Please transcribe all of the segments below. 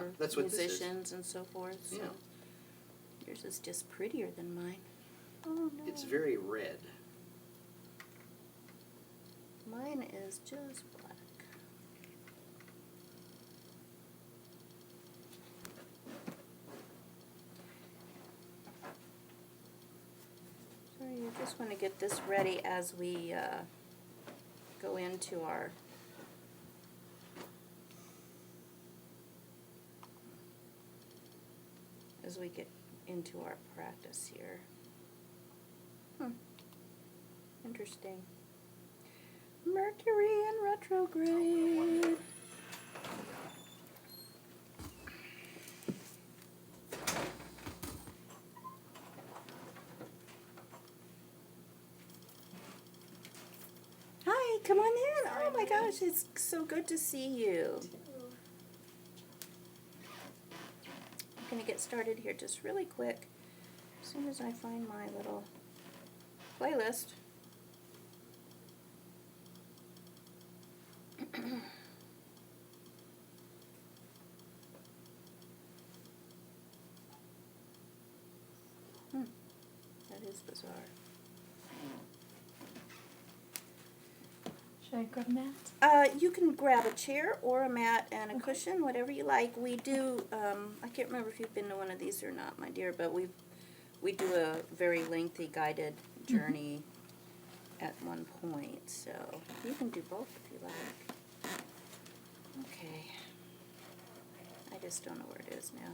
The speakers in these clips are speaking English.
for that's what this is. musicians and so forth. So Yeah. yours is just prettier than mine. Oh no. It's very red. Mine is just black. So you just want to get this ready as we go into our practice here. Interesting. Mercury in retrograde. Hi, come on in. Oh my gosh, it's so good to see you. I'm going to get started here just really quick as soon as I find my little playlist. That is bizarre. Should I grab a mat? You can grab a chair or a mat and a cushion, whatever you like. We do, I can't remember if you've been to one of these or not, my dear, but we do a very lengthy guided journey at one point. So you can do both if you like. Okay. I just don't know where it is now.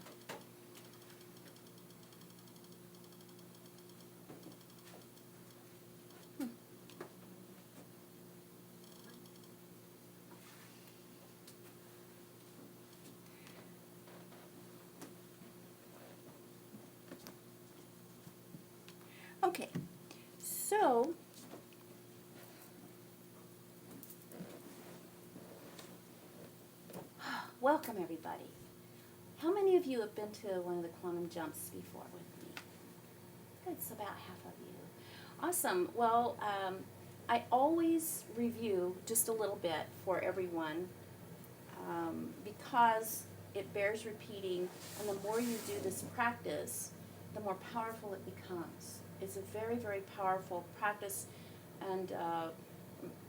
Okay, so welcome everybody. How many of you have been to one of the quantum jumps before with me? It's about half of you. Awesome. Well, I always review just a little bit for everyone because it bears repeating, and the more you do this practice, the more powerful it becomes. It's a very, very powerful practice, and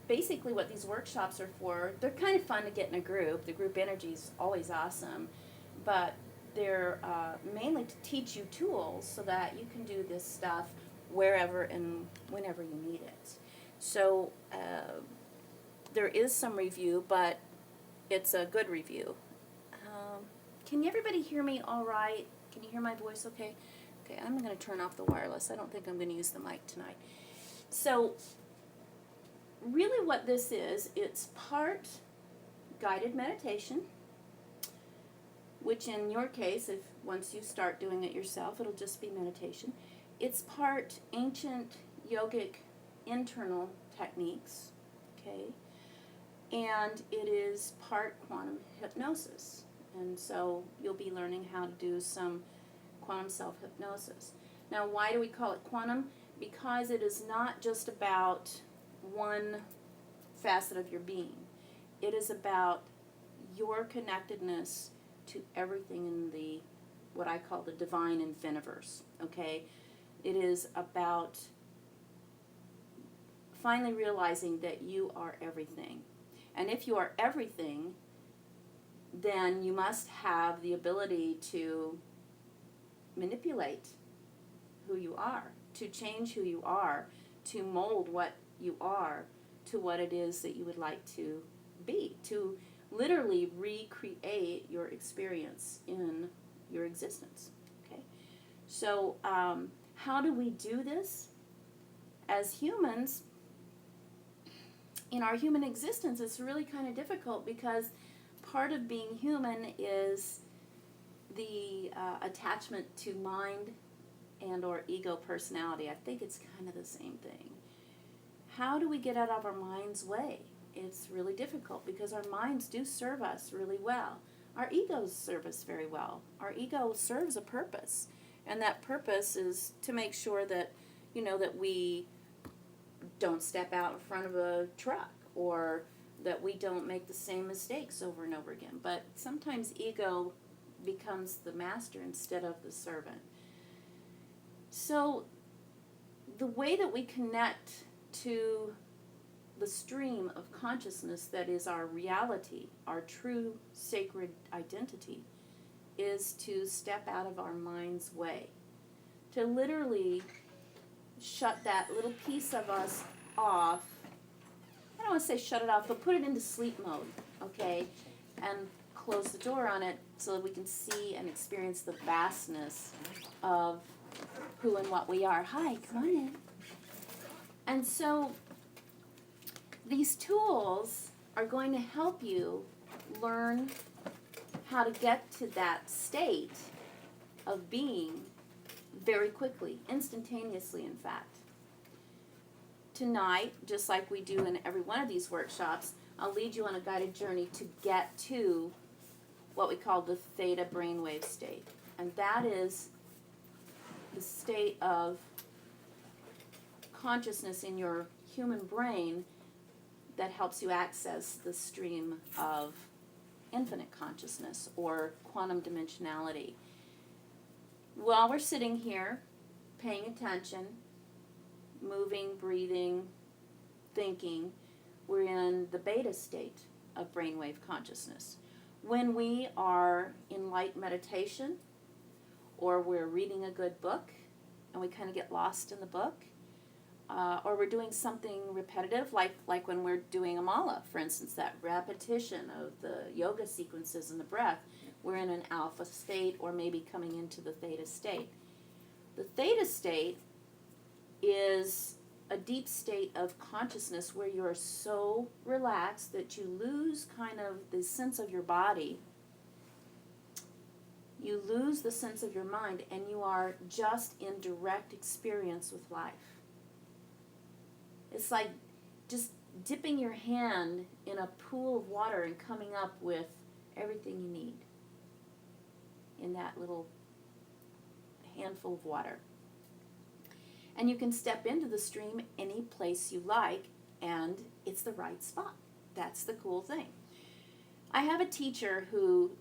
basically what these workshops are for, they're kind of fun to get in a group. The group energy is always awesome, but they're mainly to teach you tools so that you can do this stuff wherever and whenever you need it. So there is some review, but it's a good review. Can everybody hear me all right? Can you hear my voice okay? Okay, I'm going to turn off the wireless. I don't think I'm going to use the mic tonight. So really what this is, it's part guided meditation, which in your case, if once you start doing it yourself, it'll just be meditation. It's part ancient yogic internal techniques, okay? And it is part quantum hypnosis. And so you'll be learning how to do some quantum self-hypnosis. Now, why do we call it quantum? Because it is not just about one facet of your being. It is about your connectedness to everything in the, what I call the divine infiniverse, okay? It is about finally realizing that you are everything. And if you are everything, then you must have the ability to manipulate who you are, to change who you are, to mold what you are to what it is that you would like to be, to literally recreate your experience in your existence. Okay, so how do we do this? As humans, in our human existence, it's really kind of difficult because part of being human is the attachment to mind and or ego personality. I think it's kind of the same thing. How do we get out of our mind's way? It's really difficult because our minds do serve us really well. Our egos serve us very well. Our ego serves a purpose, and that purpose is to make sure that, you know, that we don't step out in front of a truck, or that we don't make the same mistakes over and over again. But sometimes ego becomes the master instead of the servant. So the way that we connect to the stream of consciousness that is our reality, our true sacred identity, is to step out of our mind's way, to literally shut that little piece of us off. I don't want to say shut it off, but put it into sleep mode, okay? And close the door on it so that we can see and experience the vastness of who and what we are. Hi, come on in. And so these tools are going to help you learn how to get to that state of being very quickly, instantaneously, in fact. Tonight, just like we do in every one of these workshops, I'll lead you on a guided journey to get to what we call the theta brainwave state. And that is the state of consciousness in your human brain that helps you access the stream of infinite consciousness or quantum dimensionality. While we're sitting here, paying attention, moving, breathing, thinking, we're in the beta state of brainwave consciousness. When we are in light meditation, or we're reading a good book, and we kind of get lost in the book, or we're doing something repetitive, like when we're doing a mala, for instance, that repetition of the yoga sequences and the breath, we're in an alpha state, or maybe coming into the theta state. The theta state is a deep state of consciousness where you're so relaxed that you lose kind of the sense of your body. You lose the sense of your mind, and you are just in direct experience with life. It's like just dipping your hand in a pool of water and coming up with everything you need in that little handful of water. And you can step into the stream any place you like, and it's the right spot. That's the cool thing. I have a teacher who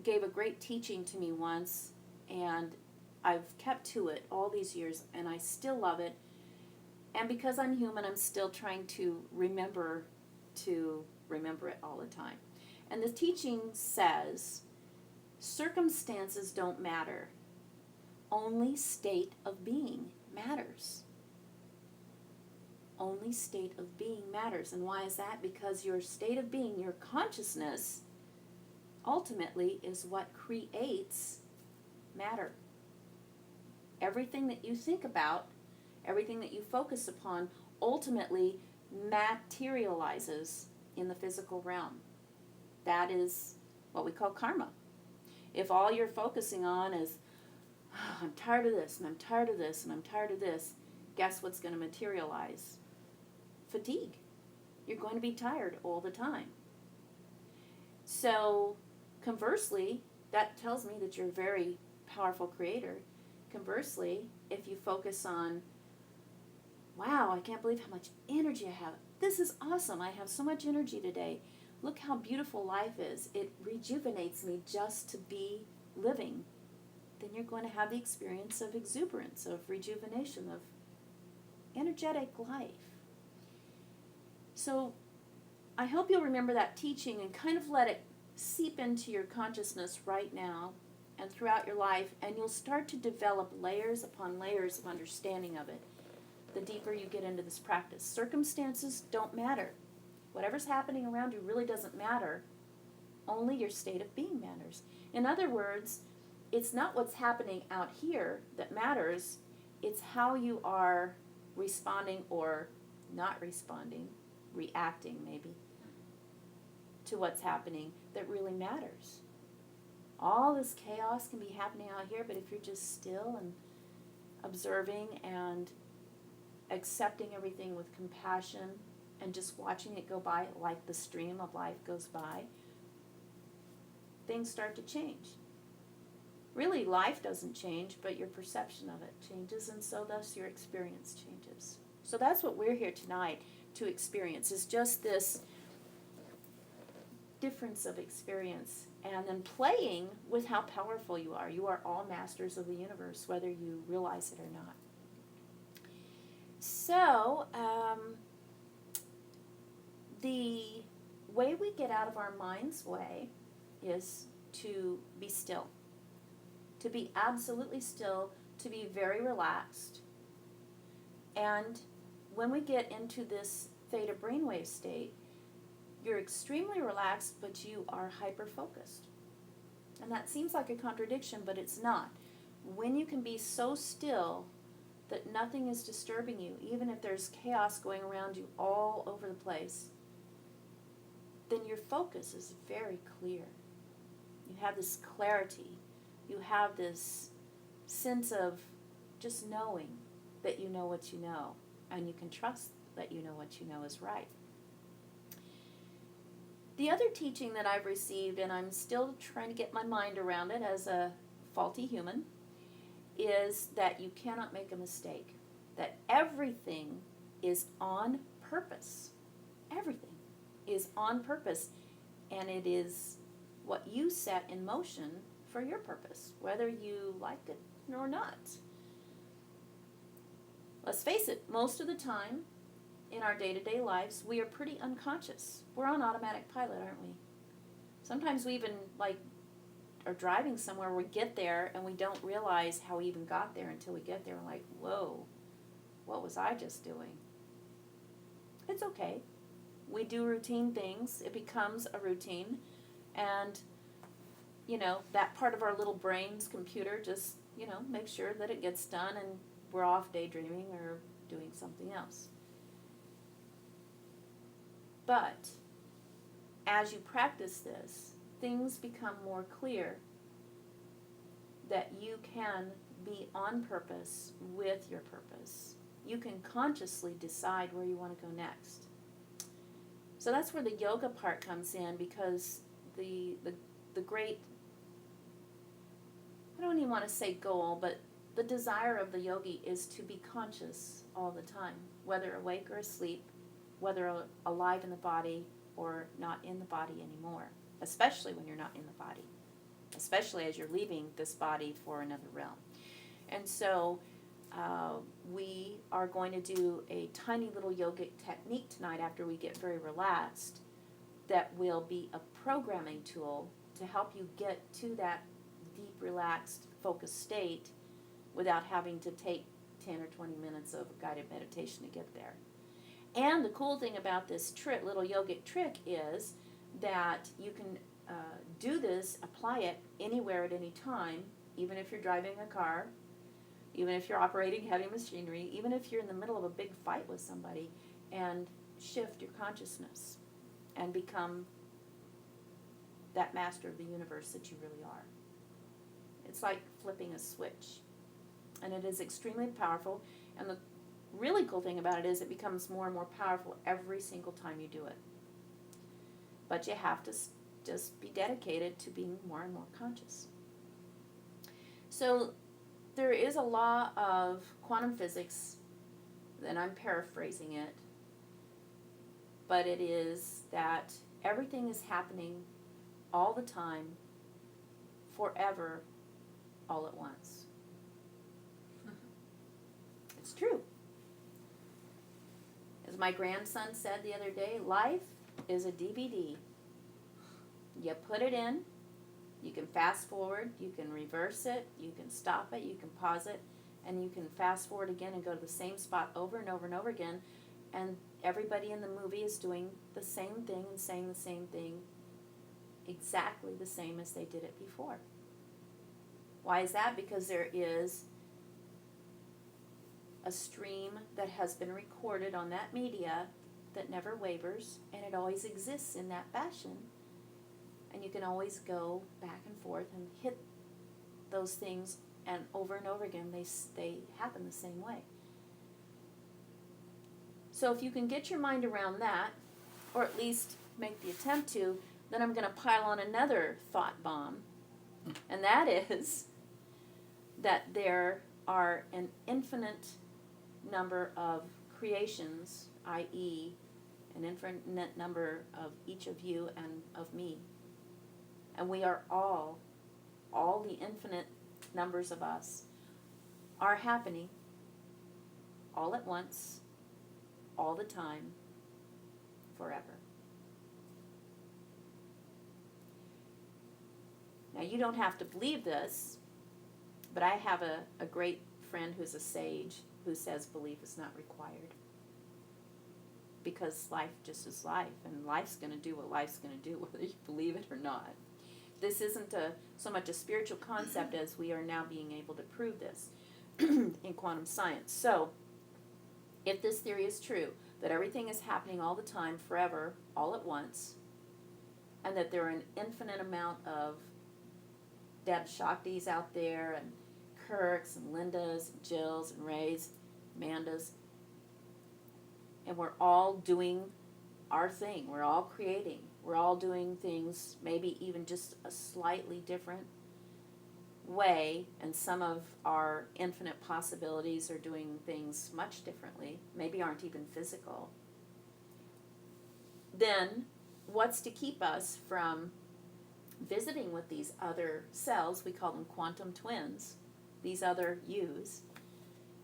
gave a great teaching to me once, and I've kept to it all these years, and I still love it. And because I'm human, I'm still trying to remember it all the time. And the teaching says, circumstances don't matter. Only state of being matters. Only state of being matters. And why is that? Because your state of being, your consciousness, ultimately is what creates matter. Everything that you think about, everything that you focus upon, ultimately materializes in the physical realm. That is what we call karma. If all you're focusing on is, oh, I'm tired of this, and I'm tired of this, and I'm tired of this, guess what's going to materialize? Fatigue. You're going to be tired all the time. So, conversely, that tells me that you're a very powerful creator. Conversely, if you focus on, wow, I can't believe how much energy I have. This is awesome. I have so much energy today. Look how beautiful life is. It rejuvenates me just to be living. Then you're going to have the experience of exuberance, of rejuvenation, of energetic life. So I hope you'll remember that teaching and kind of let it seep into your consciousness right now and throughout your life, and you'll start to develop layers upon layers of understanding of it the deeper you get into this practice. Circumstances don't matter. Whatever's happening around you really doesn't matter. Only your state of being matters. In other words, it's not what's happening out here that matters. It's how you are responding or not responding, reacting maybe, to what's happening that really matters. All this chaos can be happening out here, but if you're just still and observing and accepting everything with compassion and just watching it go by like the stream of life goes by, things start to change. Really, life doesn't change, but your perception of it changes, and so thus your experience changes. So that's what we're here tonight to experience, is just this difference of experience and then playing with how powerful you are. You are all masters of the universe, whether you realize it or not. So, the way we get out of our mind's way is to be still. To be absolutely still, to be very relaxed. And when we get into this theta brainwave state, you're extremely relaxed, but you are hyper-focused. And that seems like a contradiction, but it's not. When you can be so still that nothing is disturbing you, even if there's chaos going around you all over the place, then your focus is very clear. You have this clarity. You have this sense of just knowing that you know what you know, and you can trust that you know what you know is right. The other teaching that I've received, and I'm still trying to get my mind around it as a faulty human, is that you cannot make a mistake. That everything is on purpose. Everything is on purpose, and it is what you set in motion for your purpose, whether you like it or not. Let's face it, most of the time in our day-to-day lives, we are pretty unconscious. We're on automatic pilot, aren't we? Sometimes we even are driving somewhere, we get there and we don't realize how we even got there until we get there. We're like, whoa, what was I just doing? It's okay. We do routine things. It becomes a routine. And, that part of our little brain's computer just, makes sure that it gets done and we're off daydreaming or doing something else. But as you practice this, things become more clear that you can be on purpose with your purpose. You can consciously decide where you want to go next. So that's where the yoga part comes in, because the great, I don't even want to say goal, but the desire of the yogi is to be conscious all the time, whether awake or asleep, whether alive in the body or not in the body anymore, especially when you're not in the body, especially as you're leaving this body for another realm. And so we are going to do a tiny little yogic technique tonight after we get very relaxed that will be a programming tool to help you get to that deep, relaxed, focused state without having to take 10 or 20 minutes of guided meditation to get there. And the cool thing about this little yogic trick is that you can do this, apply it anywhere at any time, even if you're driving a car, even if you're operating heavy machinery, even if you're in the middle of a big fight with somebody, and shift your consciousness and become that master of the universe that you really are. It's like flipping a switch. And it is extremely powerful. And the really cool thing about it is it becomes more and more powerful every single time you do it. But you have to just be dedicated to being more and more conscious. So there is a law of quantum physics, and I'm paraphrasing it, but it is that everything is happening all the time, forever, all at once. It's true. As my grandson said the other day, life is a DVD. You put it in, you can fast forward, you can reverse it, you can stop it, you can pause it, and you can fast forward again and go to the same spot over and over and over again, and everybody in the movie is doing the same thing and saying the same thing exactly the same as they did it before. Why is that? Because there is a stream that has been recorded on that media that never wavers, and it always exists in that fashion. And you can always go back and forth and hit those things, and over again, they happen the same way. So if you can get your mind around that, or at least make the attempt to, then I'm going to pile on another thought bomb, and that is that there are an infinite number of creations, i.e., an infinite number of each of you and of me. And we are all the infinite numbers of us are happening all at once, all the time, forever. Now, you don't have to believe this, but I have a great friend who's a sage who says belief is not required. Because life just is life, and life's going to do what life's going to do, whether you believe it or not. This isn't so much a spiritual concept as we are now being able to prove this in quantum science. So, if this theory is true, that everything is happening all the time, forever, all at once, and that there are an infinite amount of Debz Shaktis out there, and Kirks, and Lindas, and Jills, and Rays, Amandas, and we're all doing our thing. We're all creating. We're all doing things maybe even just a slightly different way, and some of our infinite possibilities are doing things much differently, maybe aren't even physical. Then what's to keep us from visiting with these other cells, we call them quantum twins, these other yous,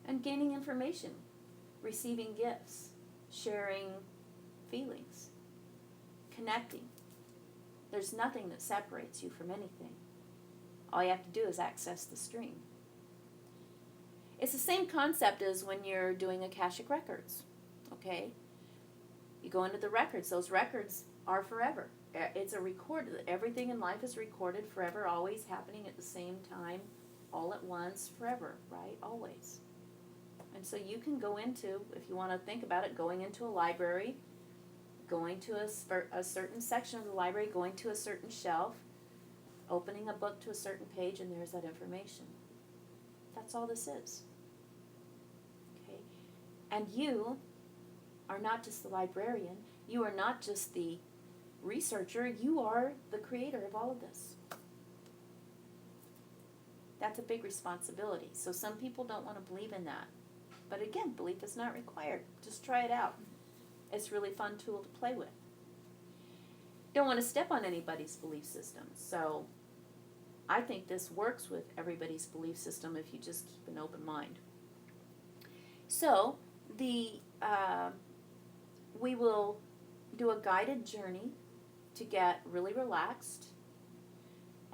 and gaining information, receiving gifts, sharing feelings, connecting? There's nothing that separates you from anything. All you have to do is access the stream. It's the same concept as when you're doing Akashic records, okay? You go into the records. Those records are forever. It's a record. Everything in life is recorded forever, always happening at the same time, all at once, forever, right? Always. And so you can go into, if you want to think about it, going into a library, going to a certain section of the library, going to a certain shelf, opening a book to a certain page, and there's that information. That's all this is. Okay? And you are not just the librarian. You are not just the researcher. You are the creator of all of this. That's a big responsibility. So some people don't want to believe in that. But again, belief is not required. Just try it out. It's a really fun tool to play with. Don't want to step on anybody's belief system. So I think this works with everybody's belief system if you just keep an open mind. So we will do a guided journey to get really relaxed.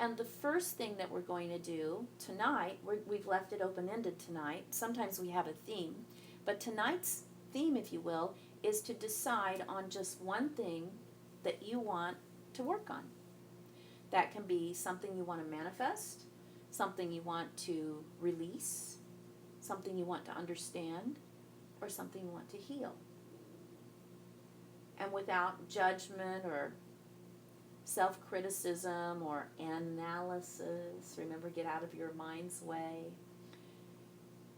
And the first thing that we're going to do tonight, we've left it open-ended tonight. Sometimes we have a theme. But tonight's theme, if you will, is to decide on just one thing that you want to work on. That can be something you want to manifest, something you want to release, something you want to understand, or something you want to heal. And without judgment or self-criticism or analysis, remember, get out of your mind's way.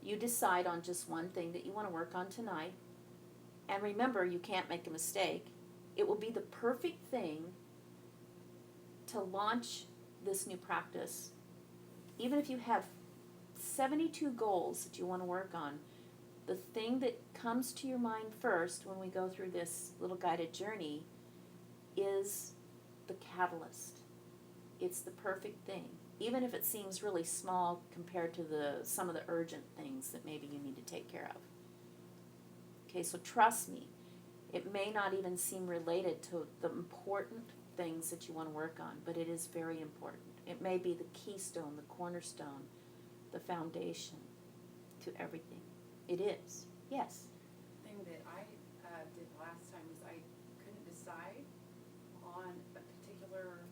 You decide on just one thing that you want to work on tonight. And remember, you can't make a mistake. It will be the perfect thing to launch this new practice. Even if you have 72 goals that you want to work on, the thing that comes to your mind first when we go through this little guided journey is the catalyst. It's the perfect thing, even if it seems really small compared to some of the urgent things that maybe you need to take care of. Okay, so trust me, it may not even seem related to the important things that you want to work on, but it is very important. It may be the keystone, the cornerstone, the foundation to everything. It is. Yes. The thing that I did last time was I couldn't decide on a particular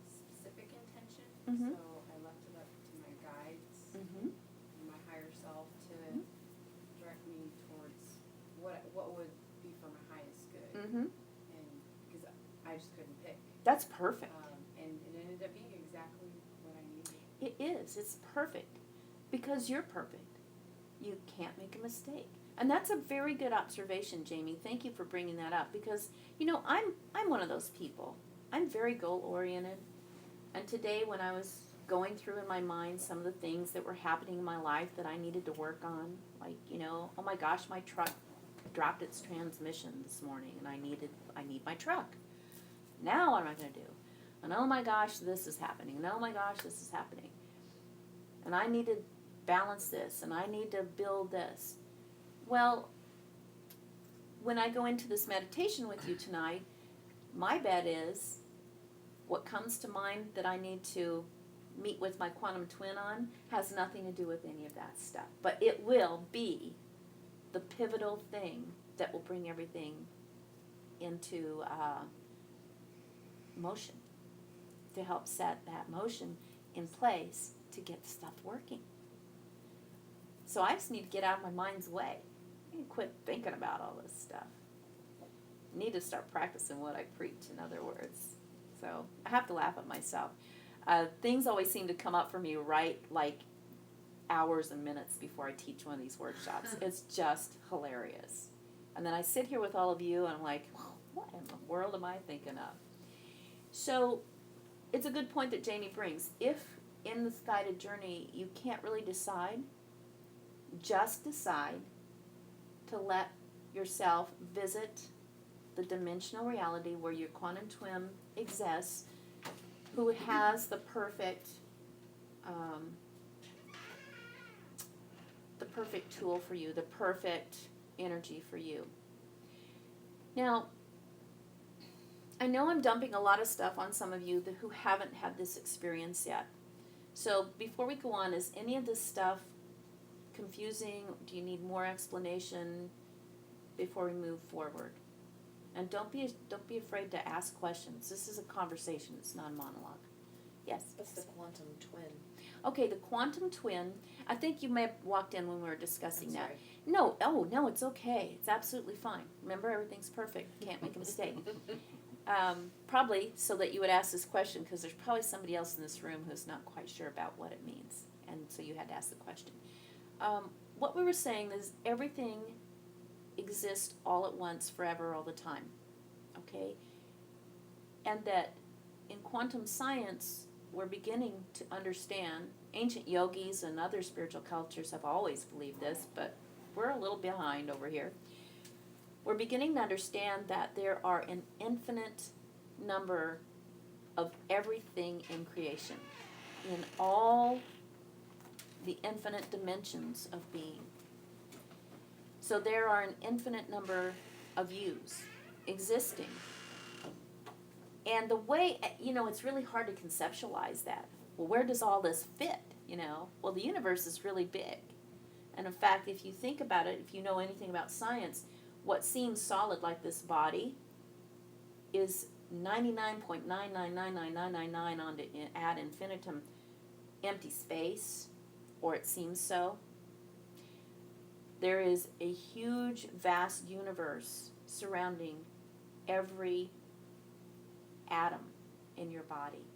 specific intention, Mhm. so I left it up to my guides Mm-hmm. and my higher self to direct me towards what would be for my highest good, Mm-hmm. and because I just couldn't pick, That's perfect. and it ended up being exactly what I needed. It is. It's perfect. Because you're perfect. You can't make a mistake. And that's a very good observation, Jamie. Thank you for bringing that up. Because, I'm one of those people. I'm very goal-oriented. And today when I was going through in my mind some of the things that were happening in my life that I needed to work on, like, oh my gosh, my truck dropped its transmission this morning and I need my truck. Now what am I going to do? And oh my gosh, this is happening. And oh my gosh, this is happening. And I need to balance this. And I need to build this. Well, when I go into this meditation with you tonight, my bet is what comes to mind that I need to meet with my quantum twin on has nothing to do with any of that stuff. But it will be the pivotal thing that will bring everything into motion, to help set that motion in place to get stuff working. So I just need to get out of my mind's way and quit thinking about all this stuff. I need to start practicing what I preach, in other words. So I have to laugh at myself. Things always seem to come up for me right like hours and minutes before I teach one of these workshops. It's just hilarious. And then I sit here with all of you and I'm like, what in the world am I thinking of? So it's a good point that Jamie brings. If in this guided journey you can't really decide, just decide to let yourself visit the dimensional reality where your quantum twin exists, who has the perfect tool for you, the perfect energy for you. Now, I know I'm dumping a lot of stuff on some of you who haven't had this experience yet. So before we go on, is any of this stuff confusing? Do you need more explanation before we move forward? And don't be afraid to ask questions. This is a conversation. It's not a monologue. Yes? What's the quantum twin? Okay, the quantum twin, I think you may have walked in when we were discussing that. Sorry. No, it's okay. It's absolutely fine. Remember, everything's perfect. Can't make a mistake. Probably so that you would ask this question, because there's probably somebody else in this room who's not quite sure about what it means. And so you had to ask the question. What we were saying is everything exists all at once, forever, all the time. Okay? And that in quantum science, we're beginning to understand, ancient yogis and other spiritual cultures have always believed this, but we're a little behind over here. We're beginning to understand that there are an infinite number of everything in creation, in all the infinite dimensions of being. So there are an infinite number of yous existing. And the way, it's really hard to conceptualize that. Well, where does all this fit, Well, the universe is really big. And in fact, if you think about it, if you know anything about science, what seems solid like this body is 99.9999999 on to ad infinitum empty space, or it seems so. There is a huge, vast universe surrounding every atom in your body.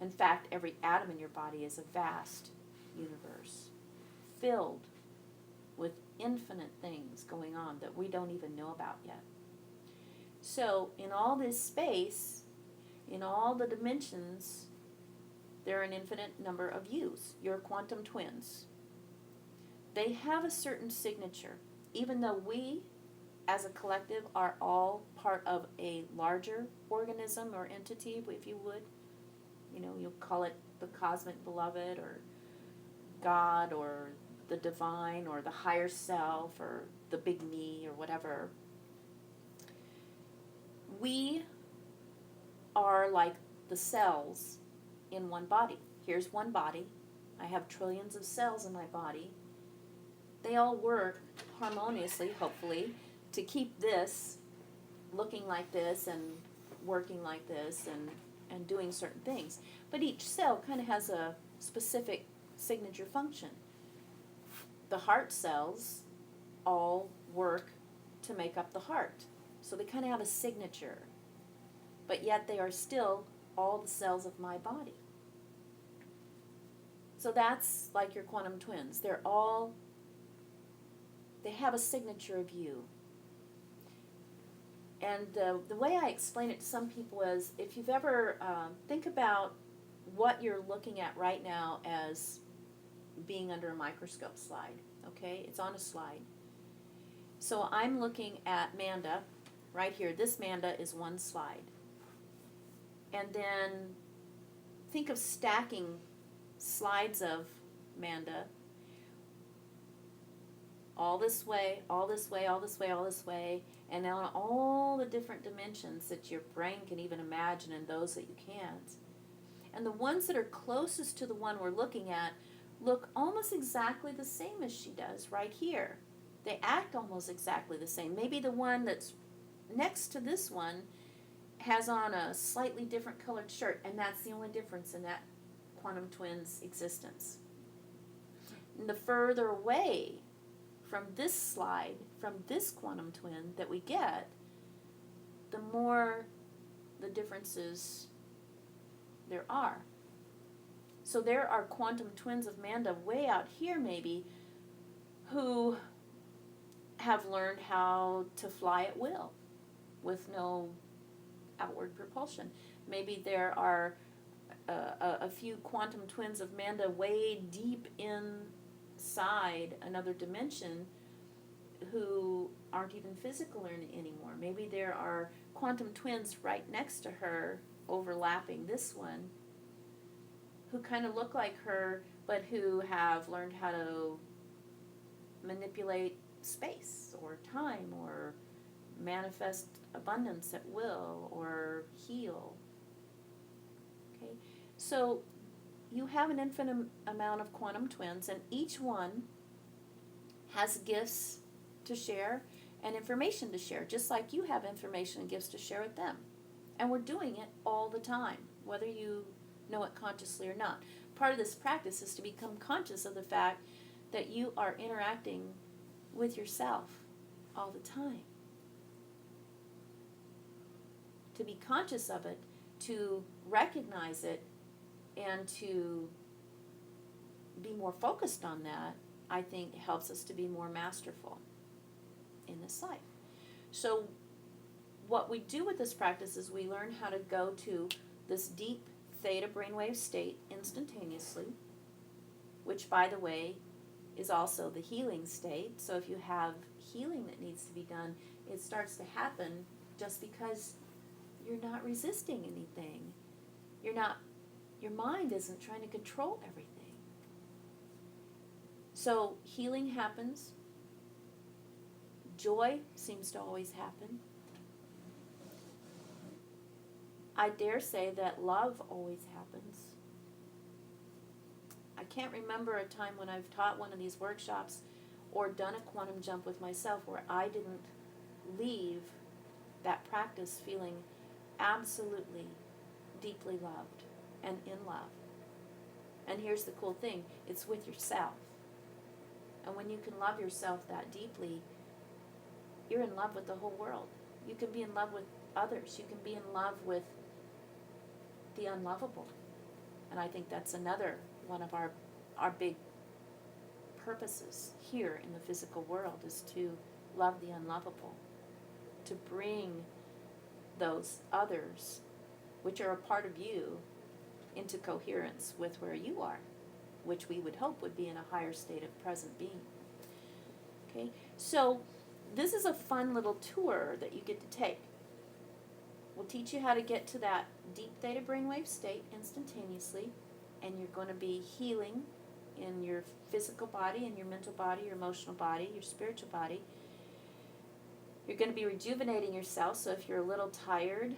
In fact, every atom in your body is a vast universe filled with infinite things going on that we don't even know about yet. So in all this space, in all the dimensions, there are an infinite number of yous, your quantum twins. They have a certain signature, even though we as a collective are all part of a larger organism or entity, if you would. You'll call it the cosmic beloved or God or the divine or the higher self or the big me or whatever. We are like the cells in one body. Here's one body. I have trillions of cells in my body. They all work harmoniously, hopefully, to keep this looking like this and working like this and doing certain things. But each cell kind of has a specific signature function. The heart cells all work to make up the heart. So they kind of have a signature. But yet they are still all the cells of my body. So that's like your quantum twins. They have a signature of you. And the way I explain it to some people is, if you've ever, think about what you're looking at right now as being under a microscope slide, okay? It's on a slide. So I'm looking at Manda right here. This Manda is one slide. And then think of stacking slides of Manda all this way, all this way, all this way, all this way, and on all the different dimensions that your brain can even imagine and those that you can't. And the ones that are closest to the one we're looking at look almost exactly the same as she does right here. They act almost exactly the same. Maybe the one that's next to this one has on a slightly different colored shirt, and that's the only difference in that quantum twin's existence. And the further away from this slide, from this quantum twin that we get, the more the differences there are. So there are quantum twins of Manda way out here maybe who have learned how to fly at will with no outward propulsion. Maybe there are a few quantum twins of Manda way deep inside another dimension who aren't even physical anymore. Maybe there are quantum twins right next to her, overlapping this one, who kind of look like her, but who have learned how to manipulate space or time or manifest abundance at will or heal. Okay, so you have an infinite amount of quantum twins, and each one has gifts to share and information to share, just like you have information and gifts to share with them. And we're doing it all the time, whether you know it consciously or not. Part of this practice is to become conscious of the fact that you are interacting with yourself all the time. To be conscious of it, to recognize it, and to be more focused on that, I think helps us to be more masterful in this life. So what we do with this practice is we learn how to go to this deep theta brainwave state instantaneously, which, by the way, is also the healing state. So if you have healing that needs to be done, it starts to happen just because you're not resisting anything. Your mind isn't trying to control everything. So healing happens. Joy seems to always happen. I dare say that love always happens. I can't remember a time when I've taught one of these workshops or done a quantum jump with myself where I didn't leave that practice feeling absolutely deeply loved and in love. And here's the cool thing, it's with yourself. And when you can love yourself that deeply, you're in love with the whole world. You can be in love with others. You can be in love with the unlovable. And I think that's another one of our big purposes here in the physical world, is to love the unlovable, to bring those others, which are a part of you, into coherence with where you are, which we would hope would be in a higher state of present being. Okay, so this is a fun little tour that you get to take. We'll teach you how to get to that deep theta brainwave state instantaneously, and you're going to be healing in your physical body, in your mental body, your emotional body, your spiritual body. You're going to be rejuvenating yourself, so if you're a little tired,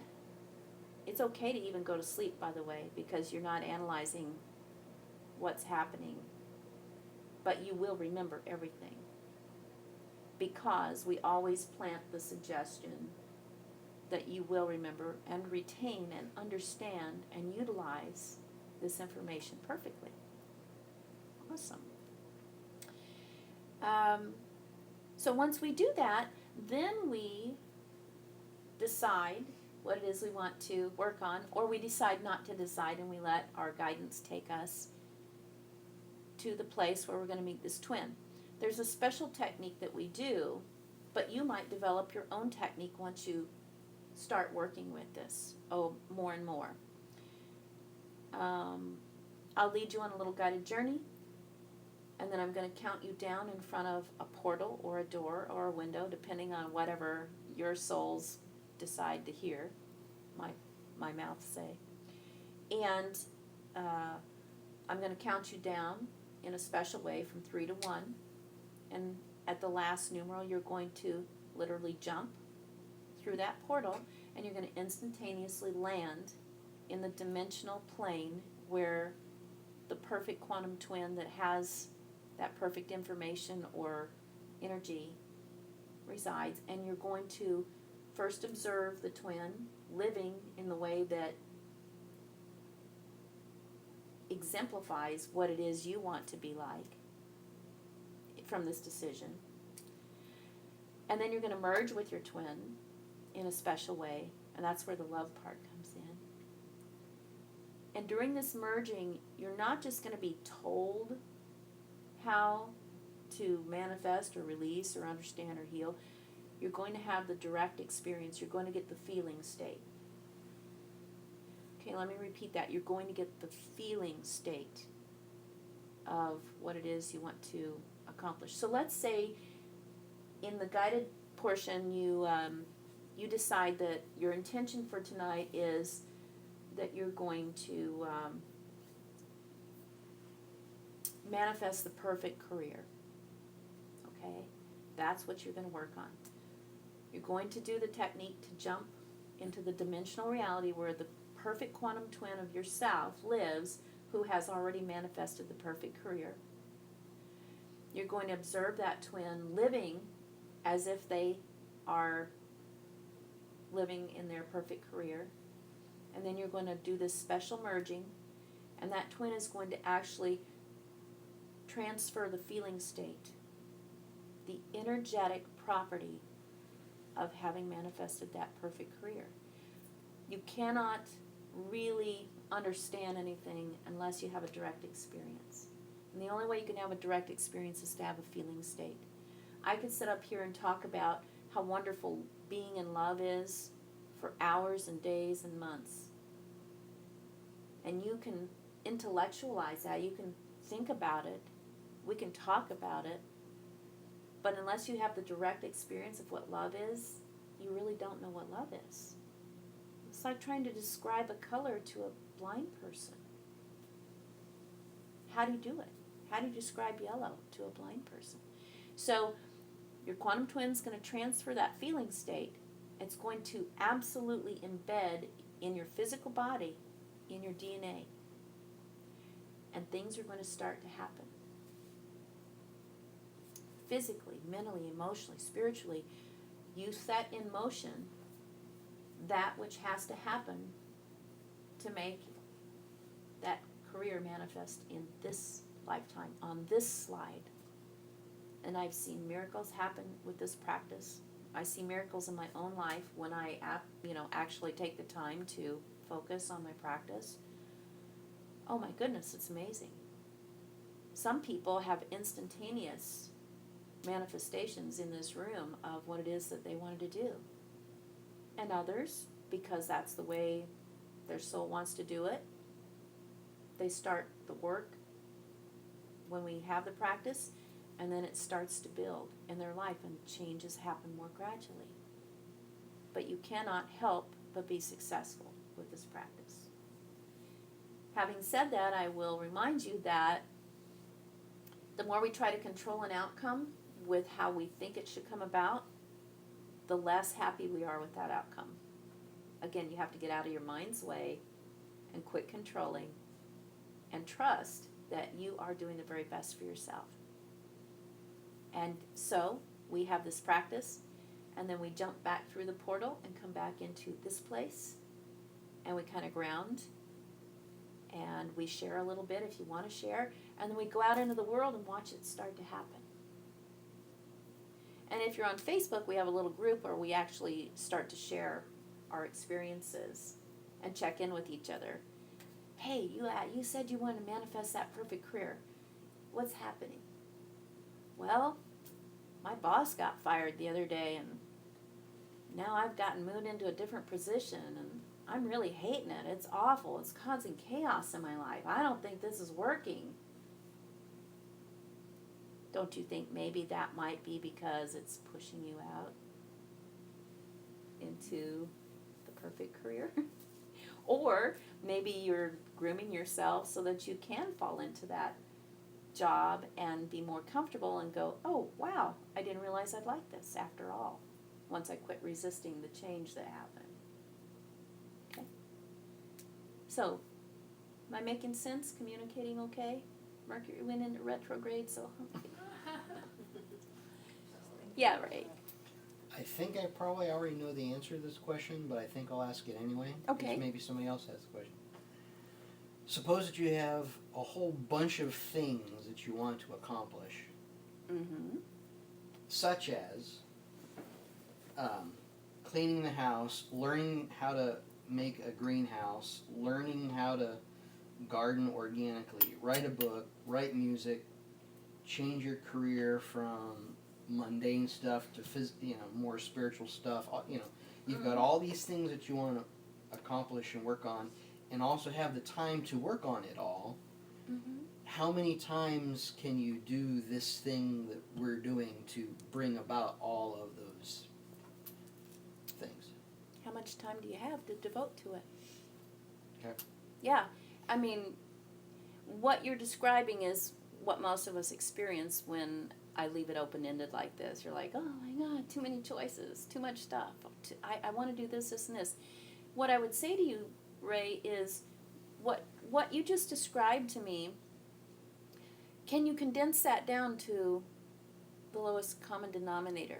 it's okay to even go to sleep, by the way, because you're not analyzing what's happening, but you will remember everything, because we always plant the suggestion that you will remember and retain and understand and utilize this information perfectly. Awesome. So once we do that, then we decide what it is we want to work on, or we decide not to decide and we let our guidance take us to the place where we're going to meet this twin. There's a special technique that we do, but you might develop your own technique once you start working with this, more and more. I'll lead you on a little guided journey, and then I'm going to count you down in front of a portal or a door or a window, depending on whatever your souls decide to hear my mouth say. And I'm going to count you down in a special way from 3 to 1. And at the last numeral, you're going to literally jump through that portal, and you're going to instantaneously land in the dimensional plane where the perfect quantum twin that has that perfect information or energy resides. And you're going to first observe the twin living in the way that exemplifies what it is you want to be like from this decision. And then you're going to merge with your twin in a special way, and that's where the love part comes in. And during this merging, you're not just going to be told how to manifest or release or understand or heal. You're going to have the direct experience. You're going to get the feeling state. Okay, let me repeat that. You're going to get the feeling state of what it is you want to accomplish. So let's say in the guided portion, you decide that your intention for tonight is that you're going to manifest the perfect career. Okay? That's what you're going to work on. You're going to do the technique to jump into the dimensional reality where the perfect quantum twin of yourself lives, who has already manifested the perfect career. You're going to observe that twin living as if they are living in their perfect career. And then you're going to do this special merging, and that twin is going to actually transfer the feeling state, the energetic property of having manifested that perfect career. You cannot really understand anything unless you have a direct experience. And the only way you can have a direct experience is to have a feeling state. I could sit up here and talk about how wonderful being in love is for hours and days and months. And you can intellectualize that. You can think about it. We can talk about it. But unless you have the direct experience of what love is, you really don't know what love is. It's like trying to describe a color to a blind person. How do you do it? How do you describe yellow to a blind person? So your quantum twin is going to transfer that feeling state. It's going to absolutely embed in your physical body, in your DNA. And things are going to start to happen. Physically, mentally, emotionally, spiritually, you set in motion that which has to happen to make that career manifest in this lifetime, on this slide. And I've seen miracles happen with this practice. I see miracles in my own life when I actually take the time to focus on my practice. Oh my goodness, it's amazing. Some people have instantaneous manifestations in this room of what it is that they wanted to do. And others, because that's the way their soul wants to do it, they start the work when we have the practice, and then it starts to build in their life and changes happen more gradually. But you cannot help but be successful with this practice. Having said that, I will remind you that the more we try to control an outcome with how we think it should come about, the less happy we are with that outcome. Again, you have to get out of your mind's way and quit controlling and trust that you are doing the very best for yourself. And so we have this practice, and then we jump back through the portal and come back into this place, and we kind of ground, and we share a little bit if you want to share, and then we go out into the world and watch it start to happen. And if you're on Facebook, we have a little group where we actually start to share our experiences and check in with each other. Hey, you said you wanted to manifest that perfect career. What's happening? Well, my boss got fired the other day, and now I've gotten moved into a different position, and I'm really hating it. It's awful. It's causing chaos in my life. I don't think this is working. Don't you think maybe that might be because it's pushing you out into the perfect career? Or maybe you're grooming yourself so that you can fall into that job and be more comfortable and go, oh, wow, I didn't realize I'd like this after all, once I quit resisting the change that happened. Okay? So, am I making sense? Communicating okay? Mercury went into retrograde, so... Yeah, right. I think I probably already know the answer to this question, but I think I'll ask it anyway. Okay. Because maybe somebody else has the question. Suppose that you have a whole bunch of things that you want to accomplish, Mm-hmm. such as cleaning the house, learning how to make a greenhouse, learning how to garden organically, write a book, write music, change your career from mundane stuff to more spiritual stuff. You've got all these things that you want to accomplish and work on, and also have the time to work on it all. Mm-hmm. How many times can you do this thing that we're doing to bring about all of those things? How much time do you have to devote to it? Okay. Yeah, I mean, what you're describing is what most of us experience when I leave it open-ended like this. You're like, oh my God, too many choices, too much stuff. I want to do this, this, and this. What I would say to you, Ray, is what you just described to me, can you condense that down to the lowest common denominator?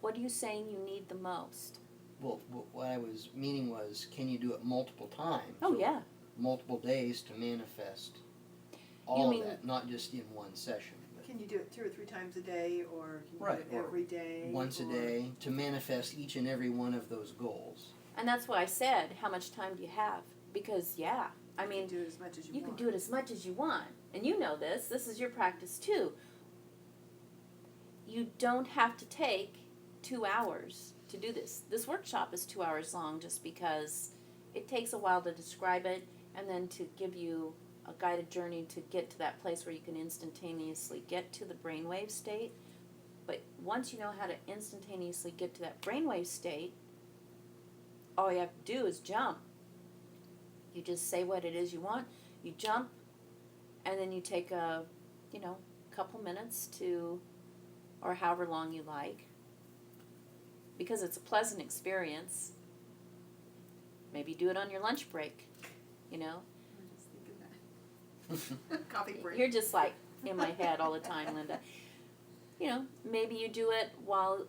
What are you saying you need the most? Well, what I was meaning was, can you do it multiple times? Oh, or yeah. multiple days to manifest You all mean- of that, not just in one session. But Can you do it 2 or 3 times a day, or can you Right, do it or every day? once a or- day to manifest each and every one of those goals. And that's why I said, how much time do you have? Because, yeah, I You mean, can do it as much as you you can want. do it as much as you want. And you know this is your practice too. You don't have to take 2 hours to do this. This workshop is 2 hours long just because it takes a while to describe it and then to give you a guided journey to get to that place where you can instantaneously get to the brainwave state. But once you know how to instantaneously get to that brainwave state, all you have to do is jump. You just say what it is you want, you jump, and then you take a, couple minutes to, or however long you like, because it's a pleasant experience. Maybe do it on your lunch break, I'm just thinking that. Coffee break. You're just like in my head all the time, Linda. Maybe you do it while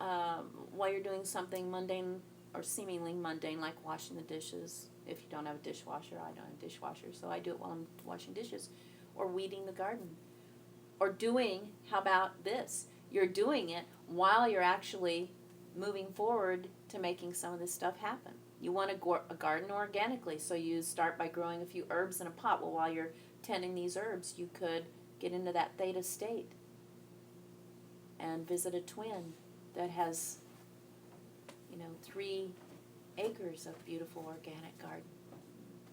you're doing something mundane or seemingly mundane, like washing the dishes. If you don't have a dishwasher, I don't have a dishwasher, so I do it while I'm washing dishes. Or weeding the garden. Or doing, how about this? You're doing it while you're actually moving forward to making some of this stuff happen. You want to garden organically, so you start by growing a few herbs in a pot. Well, while you're tending these herbs, you could get into that theta state and visit a twin that has 3 acres of beautiful organic garden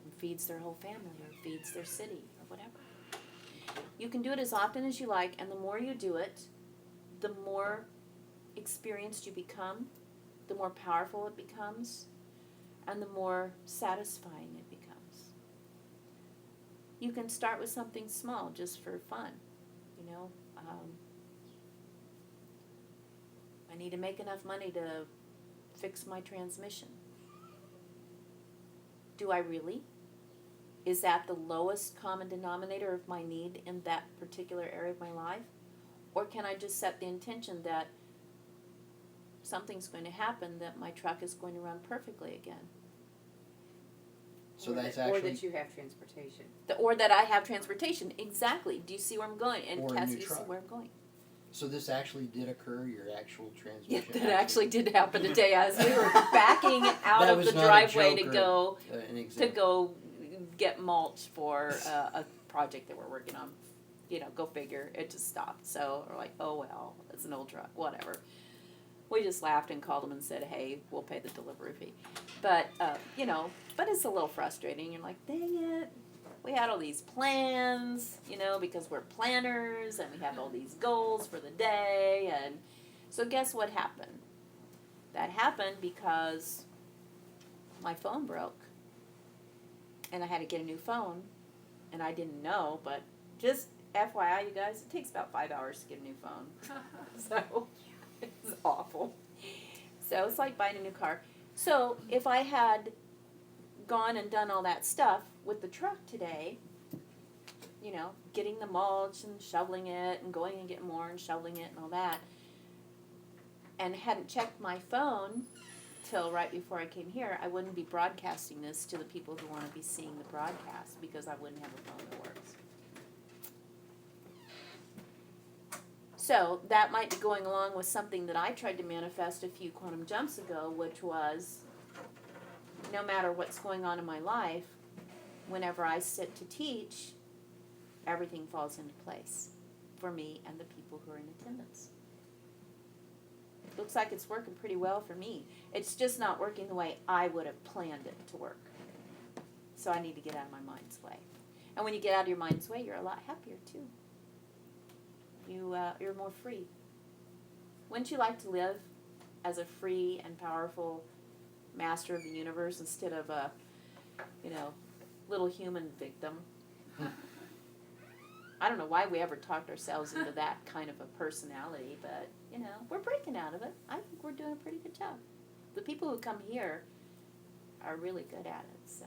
and feeds their whole family or feeds their city or whatever. You can do it as often as you like, and the more you do it, the more experienced you become, the more powerful it becomes, and the more satisfying it becomes. You can start with something small just for fun. I need to make enough money to fix my transmission. Do I really? Is that the lowest common denominator of my need in that particular area of my life? Or can I just set the intention that something's going to happen, that my truck is going to run perfectly again? So Or that's that- actually... Or that you have transportation. Or that I have transportation. Exactly. Do you see where I'm going? And Or a Cassie, new do you see truck. where I'm going? So this actually did occur, your actual Yeah, transmission? that actually did happen today as we were backing out That of was the not a driveway to joke or go an example. get mulch for a project that we're working on. Go figure. It just stopped. So we're like, oh well, it's an old truck, whatever. We just laughed and called them and said, hey, we'll pay the delivery fee. But but it's a little frustrating. You're like, dang it. We had all these plans, because we're planners and we have all these goals for the day. And so guess what happened? That happened because my phone broke. and I had to get a new phone, and I didn't know, but just FYI, you guys, it takes about 5 hours to get a new phone. So it's awful. So it's like buying a new car. So if I had gone and done all that stuff with the truck today, you know, getting the mulch and shoveling it and going and getting more and shoveling it and all that, and hadn't checked my phone till right before I came here, I wouldn't be broadcasting this to the people who want to be seeing the broadcast because I wouldn't have a phone that works. So that might be going along with something that I tried to manifest a few quantum jumps ago, which was no matter what's going on in my life, whenever I sit to teach, everything falls into place for me and the people who are in attendance. Looks like it's working pretty well for me. It's just not working the way I would have planned it to work. So I need to get out of my mind's way. And when you get out of your mind's way, you're a lot happier too. You're more free. Wouldn't you like to live as a free and powerful master of the universe instead of a, little human victim? I don't know why we ever talked ourselves into that kind of a personality, but, we're breaking out of it. I think we're doing a pretty good job. The people who come here are really good at it, so.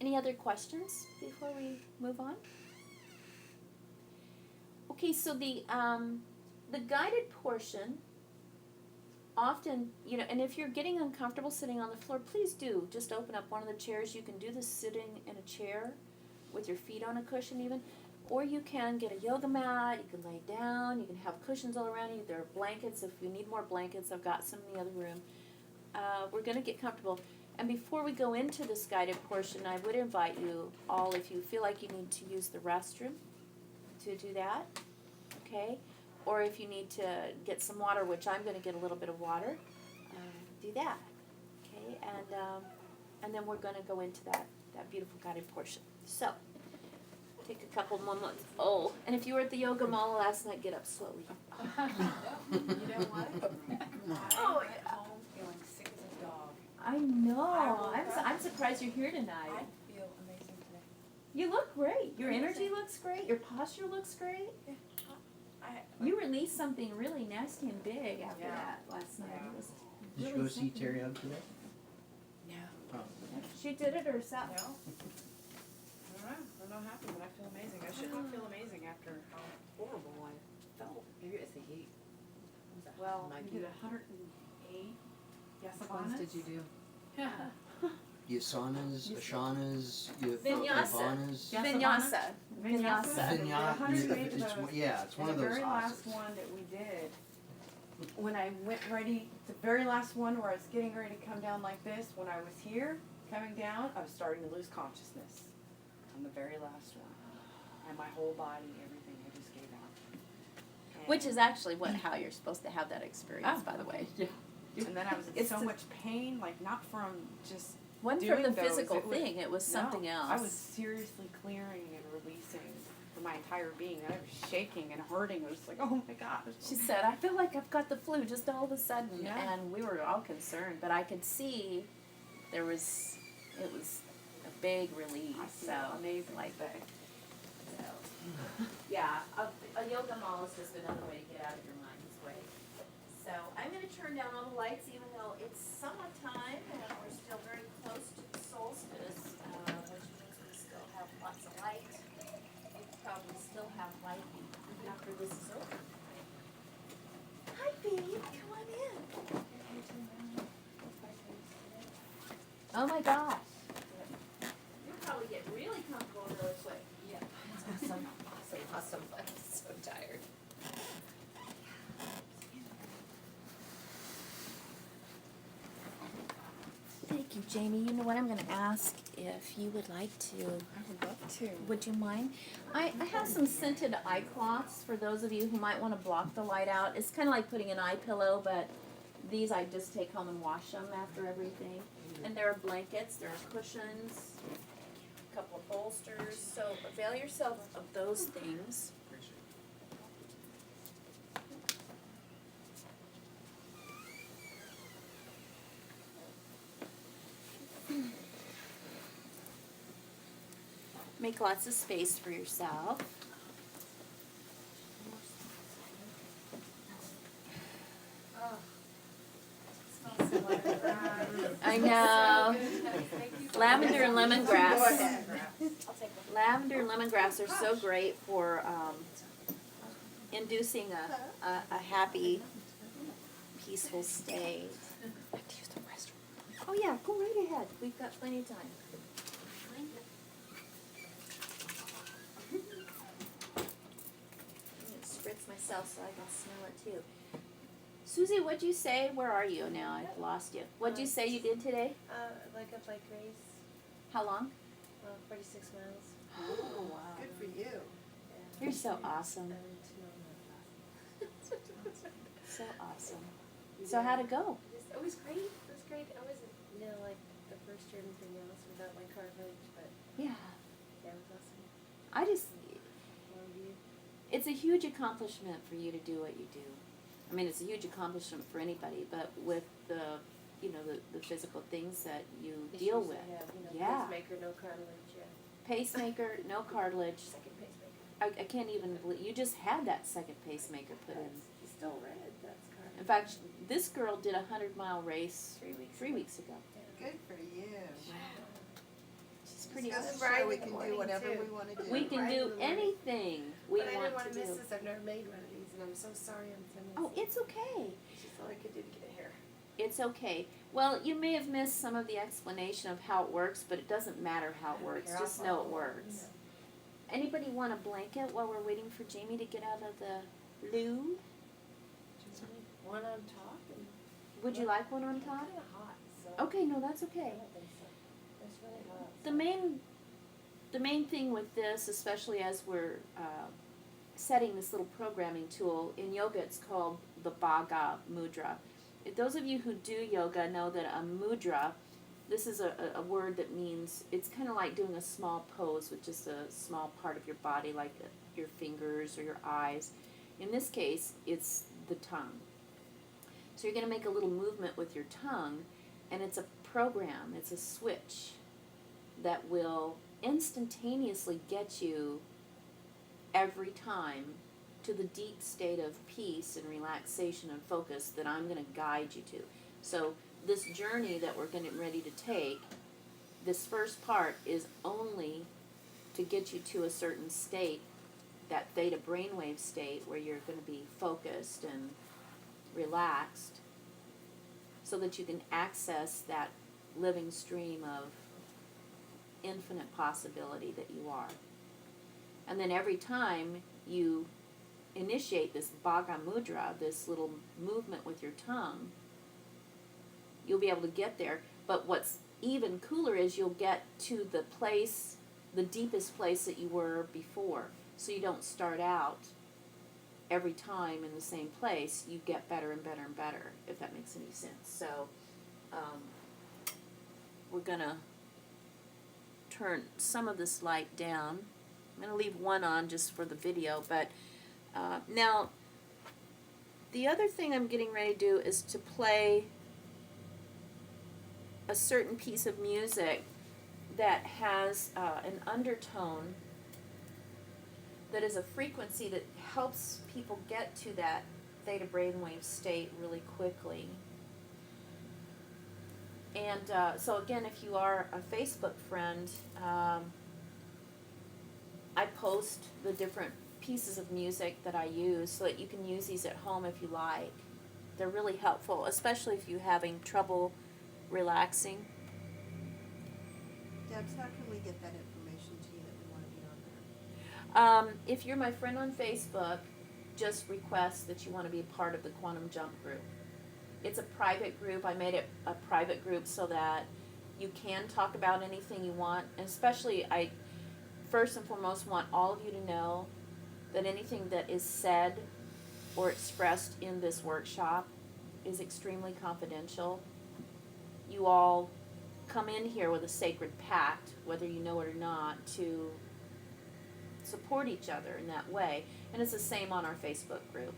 Any other questions before we move on? Okay, so the guided portion, often, and if you're getting uncomfortable sitting on the floor, please do. Just open up one of the chairs. You can do this sitting in a chair with your feet on a cushion even. Or you can get a yoga mat, you can lay down, you can have cushions all around you. There are blankets. If you need more blankets, I've got some in the other room. We're going to get comfortable. And before we go into this guided portion, I would invite you all, if you feel like you need to use the restroom, to do that, okay? Or if you need to get some water, which I'm going to get a little bit of water, do that, okay? And then we're going to go into that beautiful guided portion. So, take a couple moments. Oh, and if you were at the yoga mall last night, get up slowly. You know what? Oh, I went home feeling sick as a dog. I know. I woke up. I'm surprised you're here tonight. I feel amazing today. You look great. Your energy looks great. Your posture looks great. You released something really nasty and big after that last night. Yeah. It was Did you really go see something. Terry Hug today? No. Oh. She did it herself. No. I don't know what happened, but I feel amazing. I should not feel amazing after how horrible I felt. Maybe it's the heat. Well, Might we be. did 108. Yes, What ones did you do? Yeah. You have saunas, ashanas, you have Vinyasa. nirvanas. Vinyasa. Vinyasa. It's one of The those very last asanas. one that we did, when I went ready, the very last one where I was getting ready to come down like this, when I was here, coming down, I was starting to lose consciousness on the very last one. And my whole body, everything, I just gave out. And- Which is actually how you're supposed to have that experience, by the way. Yeah. And then I was in It's so the- much pain, like not from just Wasn't doing from the those, physical it was- thing, it was something no, else. I was seriously clearing and releasing for my entire being. And I was shaking and hurting. I was like, oh my gosh. She said, I feel like I've got the flu just all of a sudden. Yeah. And we were all concerned, but I could see it was a big relief. I feel amazing like, today. so, yeah, a yoga mall is just another way to get out of your mind's way. So I'm going to turn down all the lights, even though it's summertime and we're still very close to the solstice, which means we still have lots of light. We probably still have light after this is over. Hi, babe. Come on in. Oh my gosh. You'll probably get really comfortable really quick. Yeah. Awesome. I'm so tired. Thank you, Jamie. You know what? I'm going to ask if you would like to. I would love to. Would you mind? I have some scented eye cloths for those of you who might want to block the light out. It's kind of like putting an eye pillow, but these I just take home and wash them after everything. And there are blankets, there are cushions, a couple of bolsters. So avail yourself of those things. Make lots of space for yourself. Oh. Smells so like I know. Thank you. Lavender and lemongrass. Go ahead. I'll take one. Lavender and lemongrass are so great for inducing a happy, peaceful state. I have to use the restroom. Oh yeah, go right ahead. We've got plenty of time. I'm gonna spritz myself so I can smell it too. Susie, what'd you say? Where are you now? I've lost you. What'd you say you did today? Like a bike race, How long? 46 miles. Oh wow. Good for you. You're so awesome. And So awesome. So how'd it go? it was great. It was great. I wasn't, like the first year anything else without my cartilage, but Yeah. yeah, it was awesome. I just, How are you? it's a huge accomplishment for you to do what you do. I mean, it's a huge accomplishment for anybody, but with the, the physical things that you deal Issues with. I have, Yeah. pacemaker, no cartilage, yeah. Pacemaker, no cartilage. Second pacemaker. I can't even believe, you just had that second pacemaker put in. He's still red. That's cartilage. In fact, this girl did a 100-mile race 3 weeks ago. Good for you. She's pretty Just awesome. goes to show we in the can do morning, whatever too. we want to do. We can Right do in the morning. anything we But I want didn't want to to miss do. this. I've never made one of these, and I'm so sorry I'm 10 minutes. Oh, late. it's okay. It's just all I could do to get here. It's okay. Well, you may have missed some of the explanation of how it works, but it doesn't matter how it works. Here, Just I'll know it follow. works. Anybody want a blanket while we're waiting for Jamie to get out of the loo? One on top and Would you like one on top? kind of hot, so. Okay, no, that's I okay. don't think so. It's really hot. The main thing with this, especially as we're setting this little programming tool, in yoga it's called the Bhaga Mudra. If those of you who do yoga know that a mudra, this is a word that means, it's kind of like doing a small pose with just a small part of your body, like your fingers or your eyes. In this case, it's the tongue. So you're going to make a little movement with your tongue, and it's a program, it's a switch that will instantaneously get you every time to the deep state of peace and relaxation and focus that I'm going to guide you to. So this journey that we're getting ready to take, this first part is only to get you to a certain state, that theta brainwave state where you're going to be focused and relaxed, so that you can access that living stream of infinite possibility that you are. And then every time you initiate this Bhaga Mudra, this little movement with your tongue, you'll be able to get there. But what's even cooler is you'll get to the place, the deepest place that you were before. So you don't start out every time in the same place. You get better and better and better, if that makes any sense. So we're going to turn some of this light down. I'm going to leave one on just for the video, but now the other thing I'm getting ready to do is to play a certain piece of music that has an undertone that is a frequency that helps people get to that theta brainwave state really quickly. And so again, if you are a Facebook friend, I post the different pieces of music that I use so that you can use these at home if you like. They're really helpful, especially if you're having trouble relaxing. Debz, how can we get that information to you that we want to be on there? If you're my friend on Facebook, just request that you want to be a part of the Quantum Jump group. It's a private group. I made it a private group so that you can talk about anything you want. And especially, I first and foremost want all of you to know that anything that is said or expressed in this workshop is extremely confidential. You all come in here with a sacred pact, whether you know it or not, to support each other in that way. And it's the same on our Facebook group.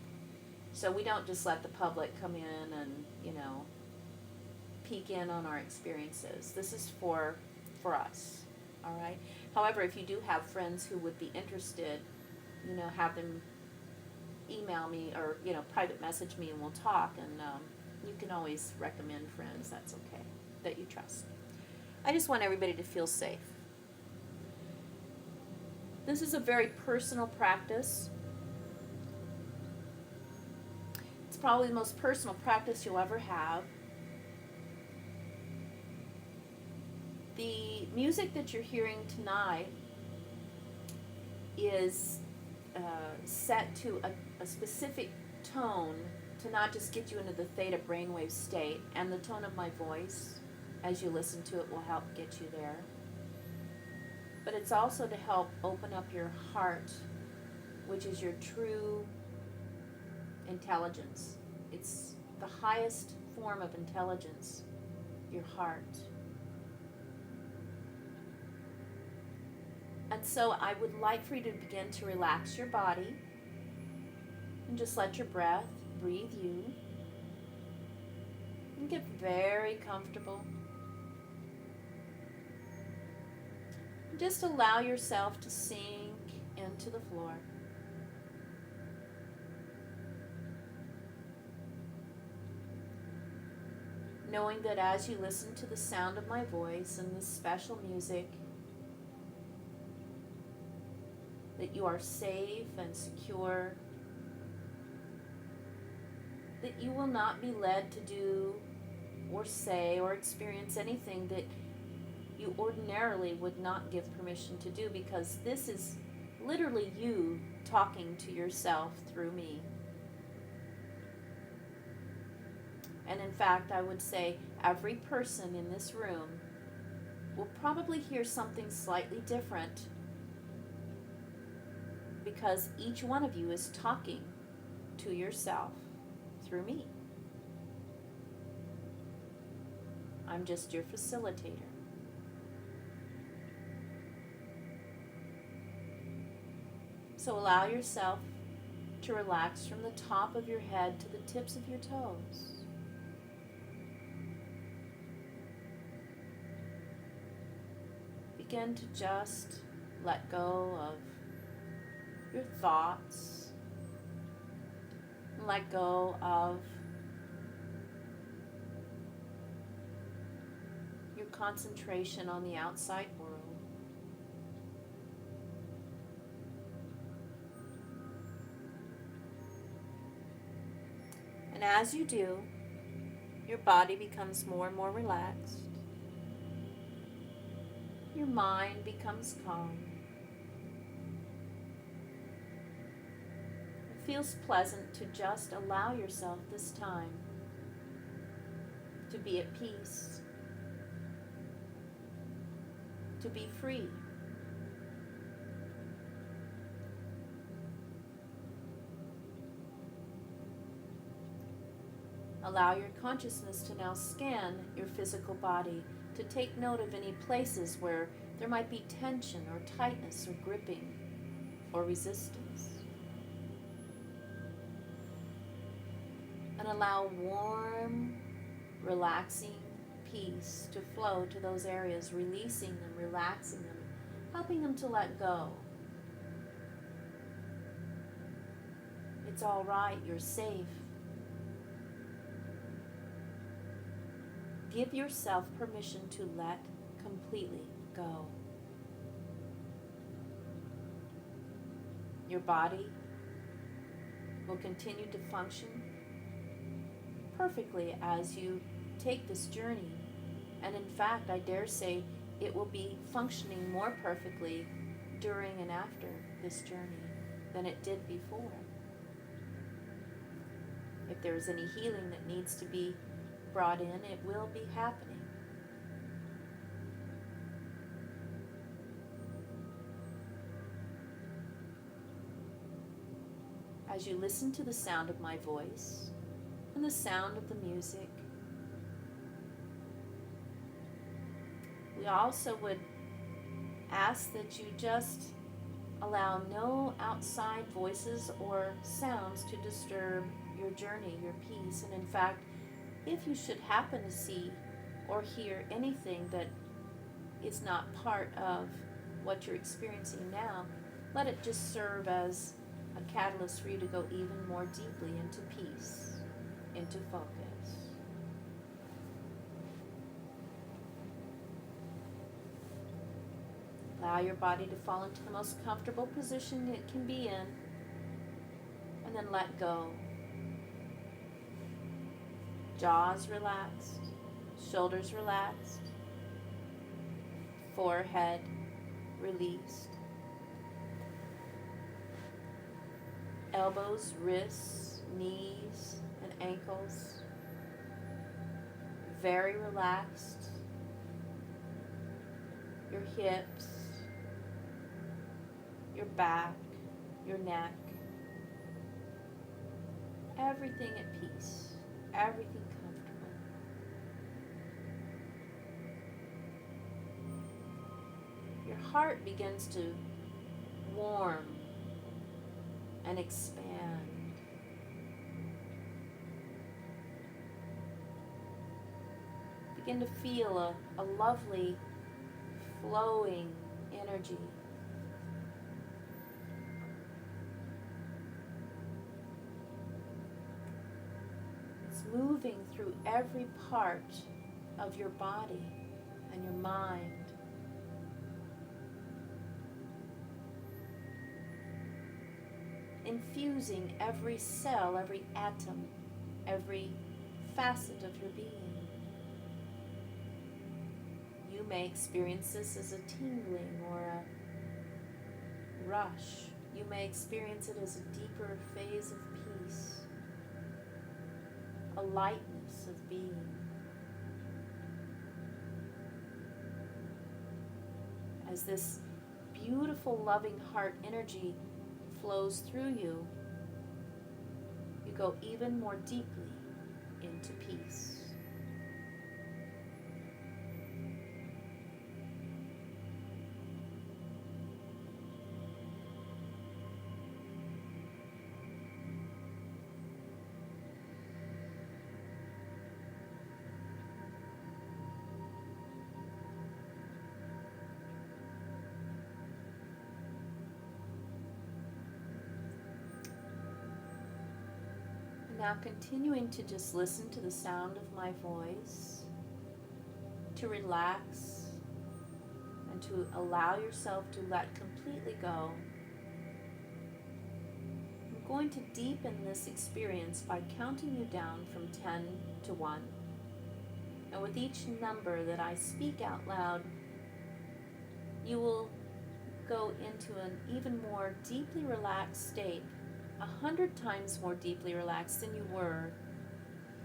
So we don't just let the public come in and, peek in on our experiences. This is for us, all right? However, if you do have friends who would be interested, have them email me or, private message me and we'll talk. And you can always recommend friends, that's okay, that you trust. I just want everybody to feel safe. This is a very personal practice. It's probably the most personal practice you'll ever have. The music that you're hearing tonight is set to a specific tone to not just get you into the theta brainwave state, and the tone of my voice as you listen to it will help get you there. But it's also to help open up your heart, which is your true intelligence. It's the highest form of intelligence, your heart. And so I would like for you to begin to relax your body and just let your breath breathe you and get very comfortable. Just allow yourself to sink into the floor. Knowing that as you listen to the sound of my voice and this special music, that you are safe and secure, that you will not be led to do or say or experience anything that you ordinarily would not give permission to do, because this is literally you talking to yourself through me. And in fact, I would say every person in this room will probably hear something slightly different, because each one of you is talking to yourself through me. I'm just your facilitator. So allow yourself to relax from the top of your head to the tips of your toes. Begin to just let go of your thoughts, and let go of your concentration on the outside world. And as you do, your body becomes more and more relaxed. Your mind becomes calm. It feels pleasant to just allow yourself this time to be at peace, to be free. Allow your consciousness to now scan your physical body to take note of any places where there might be tension or tightness or gripping or resistance. And allow warm, relaxing peace to flow to those areas, releasing them, relaxing them, helping them to let go. It's all right, you're safe. Give yourself permission to let completely go. Your body will continue to function perfectly as you take this journey. And in fact, I dare say it will be functioning more perfectly during and after this journey than it did before. If there's any healing that needs to be brought in, it will be happening. As you listen to the sound of my voice and the sound of the music, we also would ask that you just allow no outside voices or sounds to disturb your journey, your peace. And in fact, if you should happen to see or hear anything that is not part of what you're experiencing now, let it just serve as a catalyst for you to go even more deeply into peace, into focus. Allow your body to fall into the most comfortable position it can be in, and then let go. Jaws relaxed, shoulders relaxed, forehead released, elbows, wrists, knees, and ankles very relaxed, your hips, your back, your neck, everything at peace, everything comfortable. Your heart begins to warm and expand. Begin to feel a lovely flowing energy. It's moving through every part of your body and your mind. Infusing every cell, every atom, every facet of your being. You may experience this as a tingling or a rush. You may experience it as a deeper phase of peace, a lightness of being. As this beautiful, loving heart energy flows through you, you go even more deeply into peace. Now continuing to just listen to the sound of my voice, to relax and to allow yourself to let completely go. I'm going to deepen this experience by counting you down from 10 to 1. And with each number that I speak out loud, you will go into an even more deeply relaxed state, 100 times more deeply relaxed than you were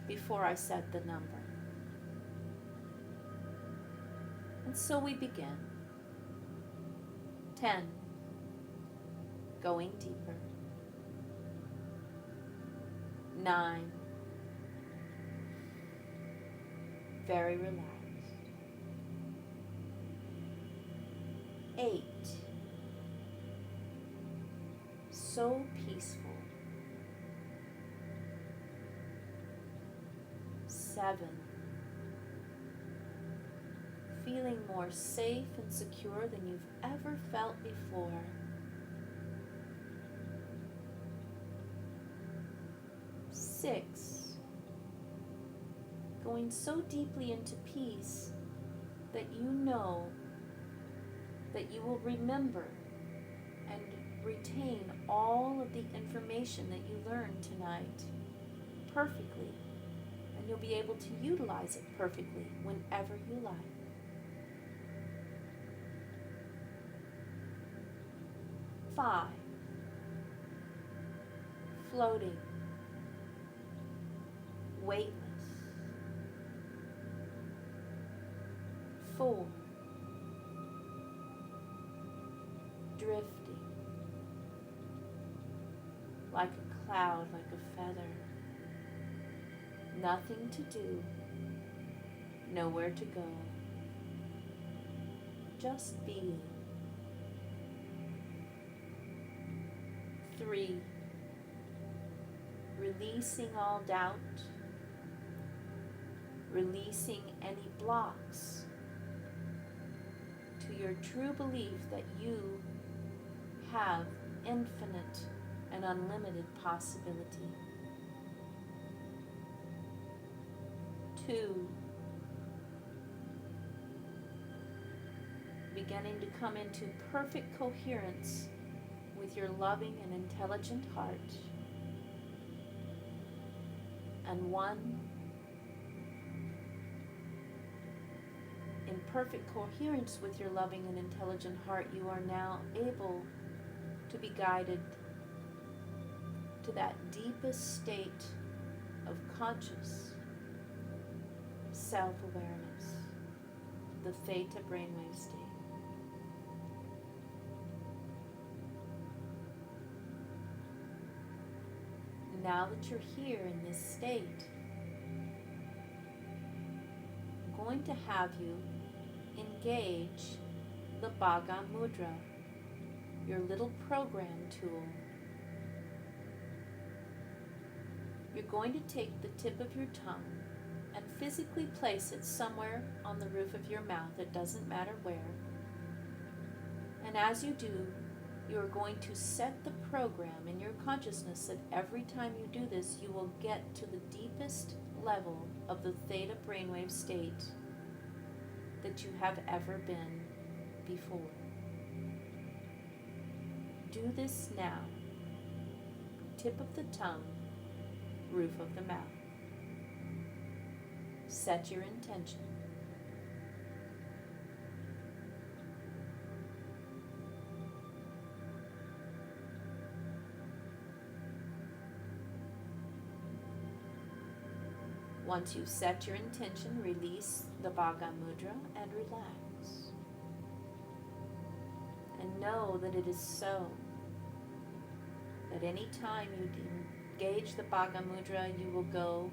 before I said the number. And so we begin. 10, going deeper. 9, very relaxed. 8, so peaceful. 7, feeling more safe and secure than you've ever felt before. 6, going so deeply into peace that you know that you will remember and retain all of the information that you learned tonight perfectly, and you'll be able to utilize it perfectly whenever you like. 5, floating, weightless. 4, drifting, like a cloud, like a feather. Nothing to do, nowhere to go, just being. 3, releasing all doubt, releasing any blocks to your true belief that you have infinite and unlimited possibility. 2, beginning to come into perfect coherence with your loving and intelligent heart. And 1, in perfect coherence with your loving and intelligent heart, you are now able to be guided to that deepest state of conscious self-awareness, the theta brainwave state. Now that you're here in this state, I'm going to have you engage the Bhaga Mudra, your little program tool. You're going to take the tip of your tongue and physically place it somewhere on the roof of your mouth. It doesn't matter where. And as you do, you are going to set the program in your consciousness that every time you do this, you will get to the deepest level of the theta brainwave state that you have ever been before. Do this now. Tip of the tongue, roof of the mouth. Set your intention. Once you've set your intention, release the Bhaga Mudra and relax. And know that it is so. That any time you engage the Bhaga Mudra, you will go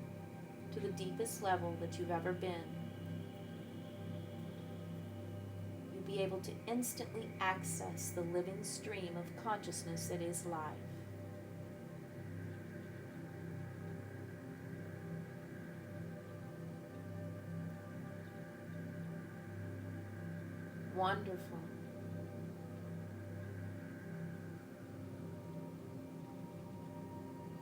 to the deepest level that you've ever been. You'll be able to instantly access the living stream of consciousness that is life. Wonderful.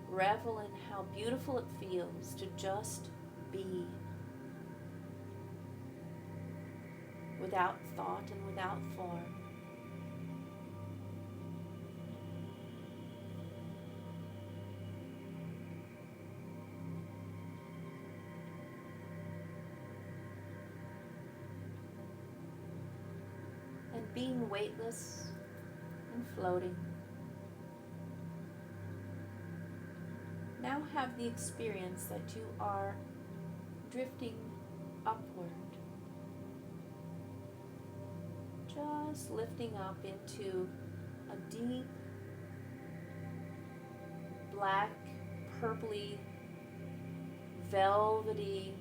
Revel in how beautiful it feels to just be, without thought and without form. And being weightless and floating. Now have the experience that you are drifting upward, just lifting up into a deep, black, purpley, velvety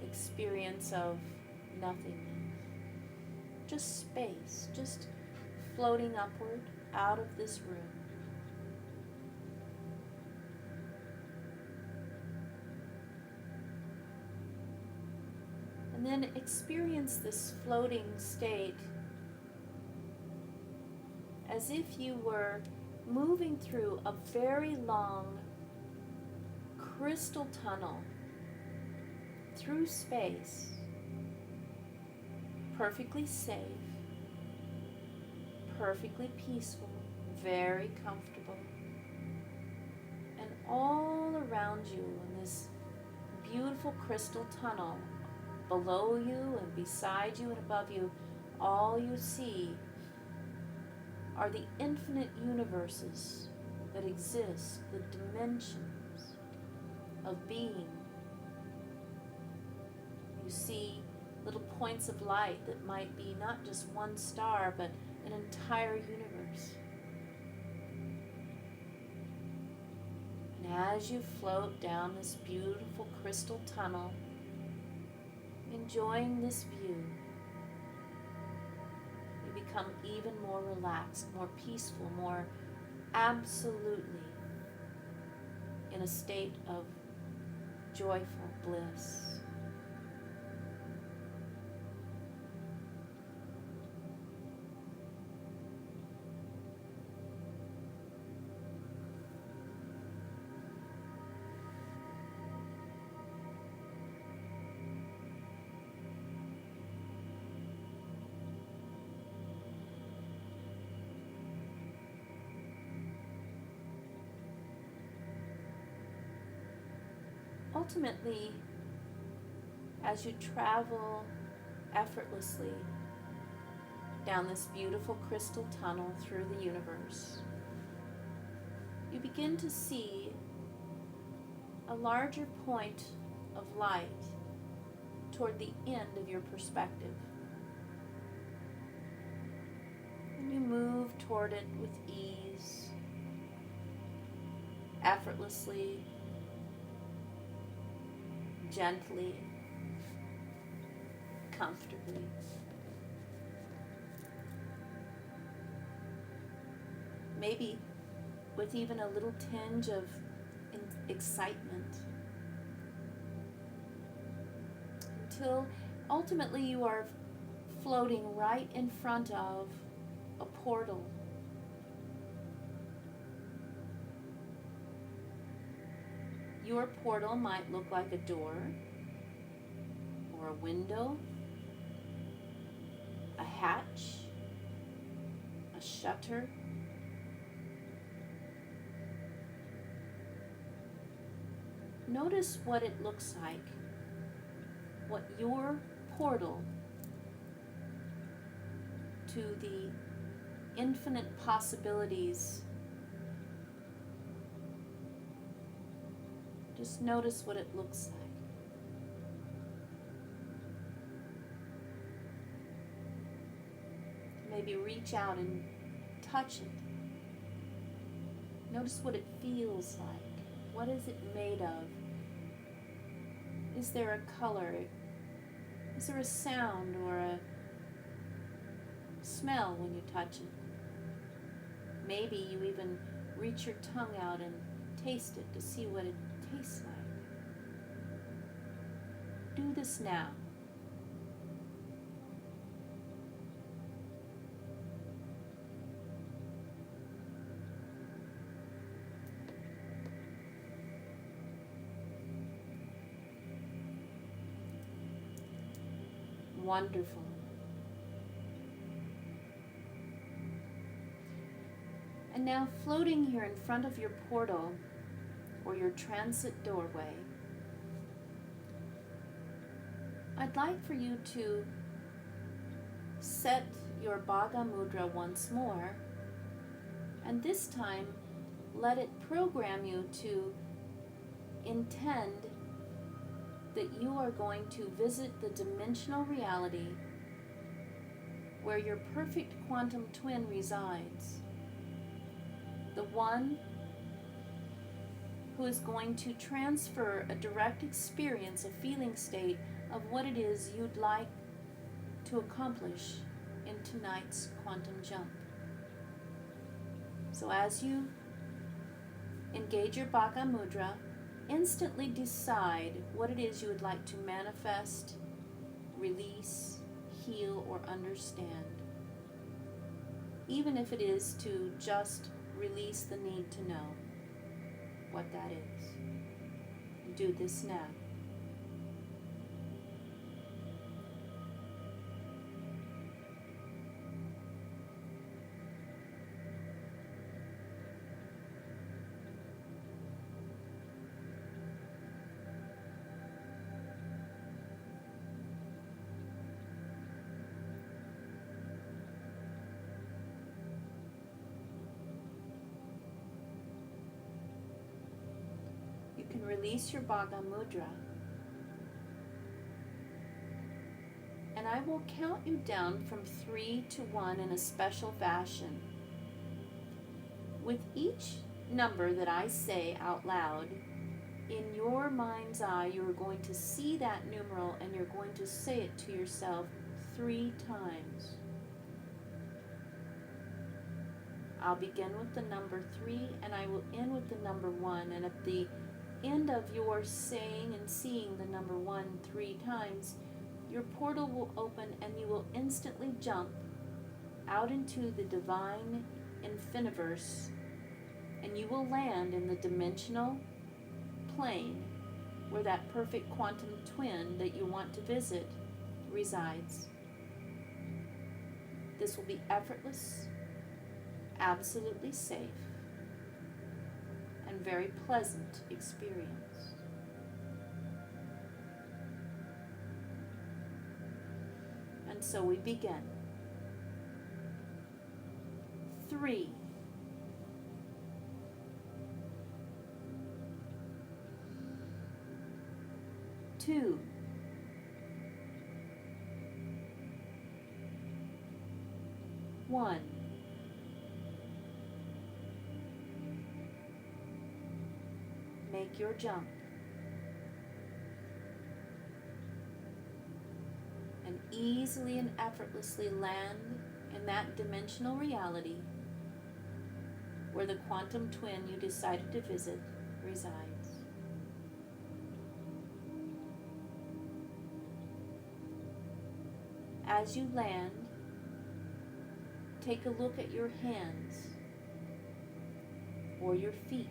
experience of nothingness. Just space, just floating upward out of this room. And then experience this floating state as if you were moving through a very long crystal tunnel through space, perfectly safe, perfectly peaceful, very comfortable. And all around you in this beautiful crystal tunnel, below you and beside you and above you, all you see are the infinite universes that exist, the dimensions of being. You see little points of light that might be not just one star, but an entire universe. And as you float down this beautiful crystal tunnel, enjoying this view, you become even more relaxed, more peaceful, more absolutely in a state of joyful bliss. ultimately, as you travel effortlessly down this beautiful crystal tunnel through the universe, you begin to see a larger point of light toward the end of your perspective. And you move toward it with ease, effortlessly, gently, comfortably. Maybe with even a little tinge of excitement. Until ultimately you are floating right in front of a portal. Your portal might look like a door, or a window, a hatch, a shutter. Notice what it looks like, what your portal to the infinite possibilities. Just notice what it looks like. Maybe reach out and touch it. Notice what it feels like. What is it made of? Is there a color? Is there a sound or a smell when you touch it? Maybe you even reach your tongue out and taste it to see what it tastes like. Do this now. Wonderful. And now floating here in front of your portal or your transit doorway, I'd like for you to set your Bhaga Mudra once more, and this time let it program you to intend that you are going to visit the dimensional reality where your perfect quantum twin resides. The one who is going to transfer a direct experience, a feeling state of what it is you'd like to accomplish in tonight's quantum jump. So as you engage your Bhaga Mudra, instantly decide what it is you would like to manifest, release, heal, or understand. Even if it is to just release the need to know what that is. Do this now. You can release your Bhaga Mudra, and I will count you down from 3 to 1 in a special fashion. With each number that I say out loud, in your mind's eye, you are going to see that numeral and you're going to say it to yourself 3 times. I'll begin with the number 3 and I will end with the number 1, and at the end of your saying and seeing the number 1 3 times, your portal will open and you will instantly jump out into the divine infiniverse, and you will land in the dimensional plane where that perfect quantum twin that you want to visit resides. This will be effortless, absolutely safe, and very pleasant experience. And so we begin. 3. 2. 1. Make your jump. And easily and effortlessly land in that dimensional reality where the quantum twin you decided to visit resides. As you land, take a look at your hands or your feet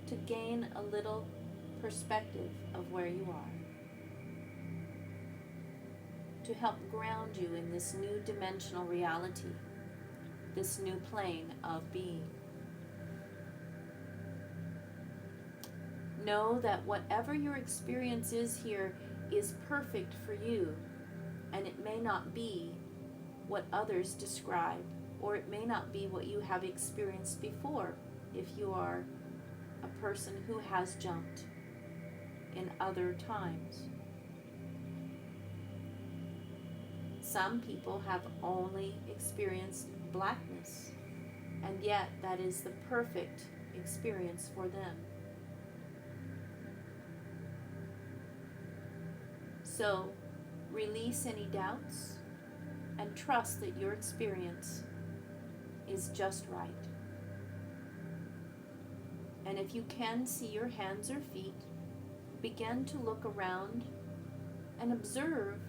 to gain a little perspective of where you are, to help ground you in this new dimensional reality, this new plane of being. Know that whatever your experience is here is perfect for you, and it may not be what others describe, or it may not be what you have experienced before if you are a person who has jumped in other times. Some people have only experienced blackness, and yet that is the perfect experience for them. So, release any doubts and trust that your experience is just right. And if you can see your hands or feet, begin to look around and observe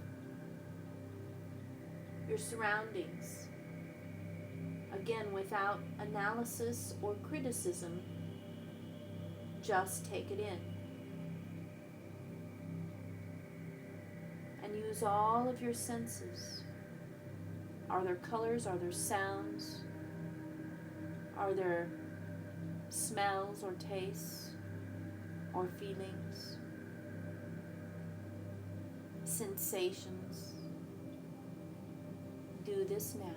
your surroundings. Again, without analysis or criticism, just take it in. And use all of your senses. Are there colors? Are there sounds? Are there smells or tastes or feelings? Sensations? Do this now.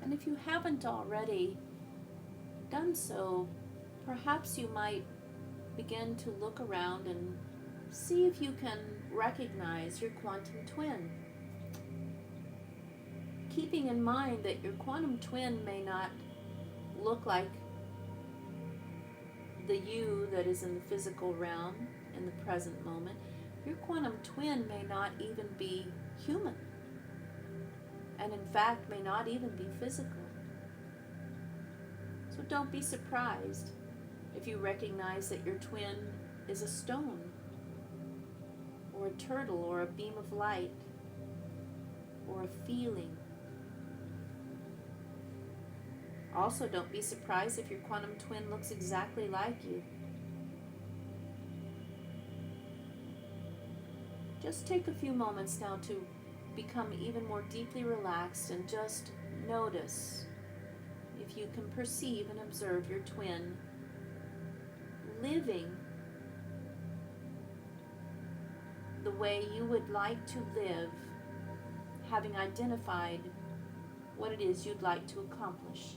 And if you haven't already done so, perhaps you might begin to look around and see if you can recognize your quantum twin. Keeping in mind that your quantum twin may not look like the you that is in the physical realm in the present moment. Your quantum twin may not even be human, and in fact may not even be physical. So don't be surprised if you recognize that your twin is a stone, or a turtle, or a beam of light, or a feeling. Also, don't be surprised if your quantum twin looks exactly like you. Just take a few moments now to become even more deeply relaxed and just notice if you can perceive and observe your twin living the way you would like to live, having identified what it is you'd like to accomplish.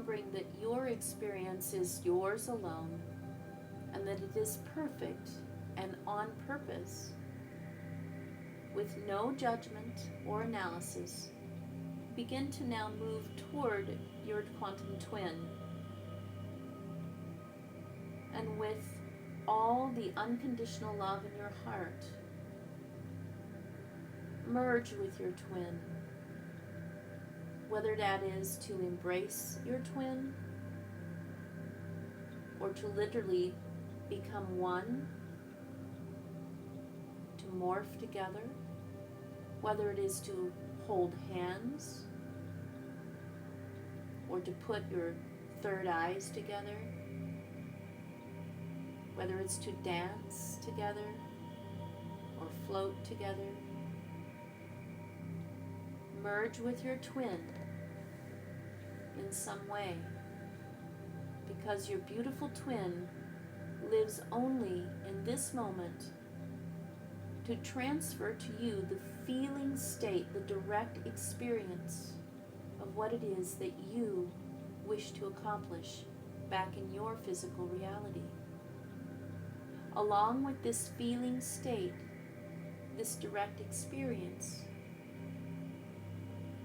remembering that your experience is yours alone and that it is perfect and on purpose, with no judgment or analysis, begin to now move toward your quantum twin. And with all the unconditional love in your heart, merge with your twin. Whether that is to embrace your twin or to literally become one, to morph together, whether it is to hold hands or to put your third eyes together, whether it's to dance together or float together. Merge with your twin in some way, because your beautiful twin lives only in this moment to transfer to you the feeling state, the direct experience of what it is that you wish to accomplish back in your physical reality. Along with this feeling state, this direct experience,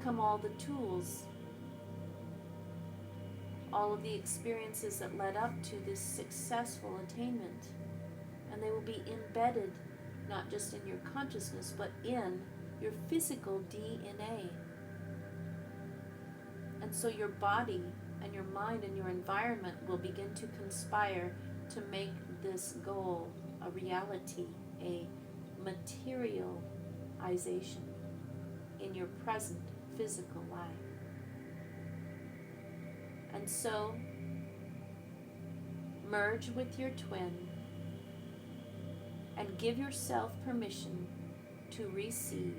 come all the tools, all of the experiences that led up to this successful attainment, and they will be embedded not just in your consciousness but in your physical DNA. And so your body and your mind and your environment will begin to conspire to make this goal a reality, a materialization in your present physical life. And so, merge with your twin and give yourself permission to receive.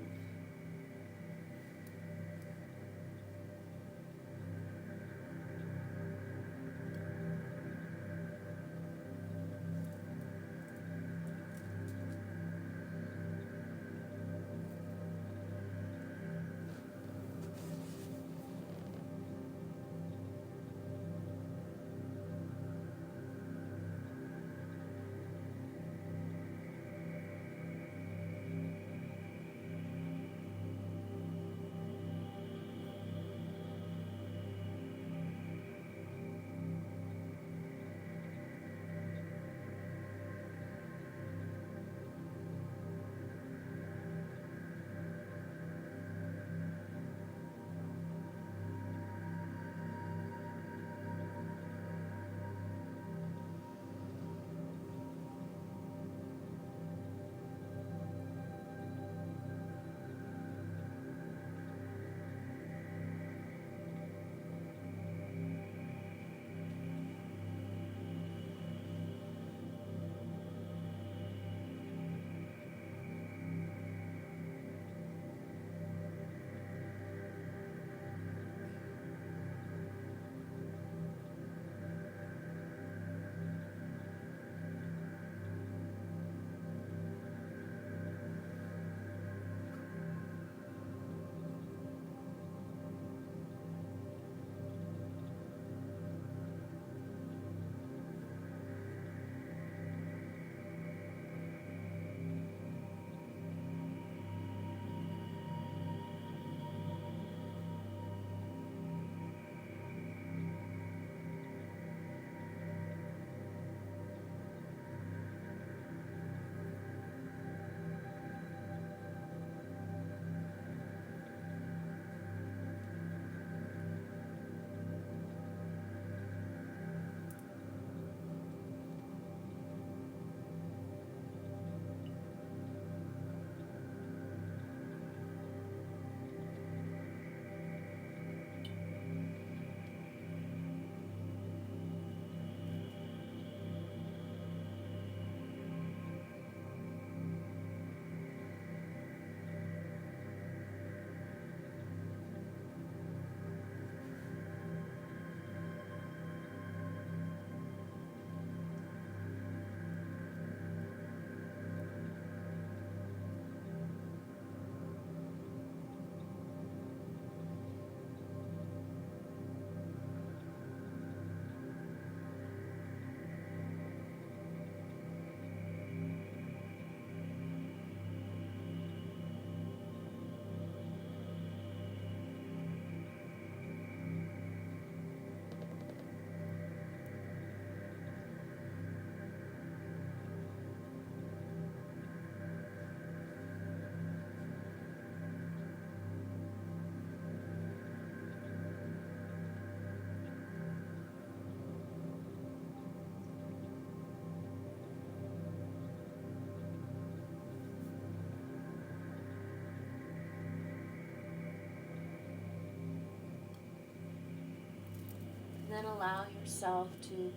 Then allow yourself to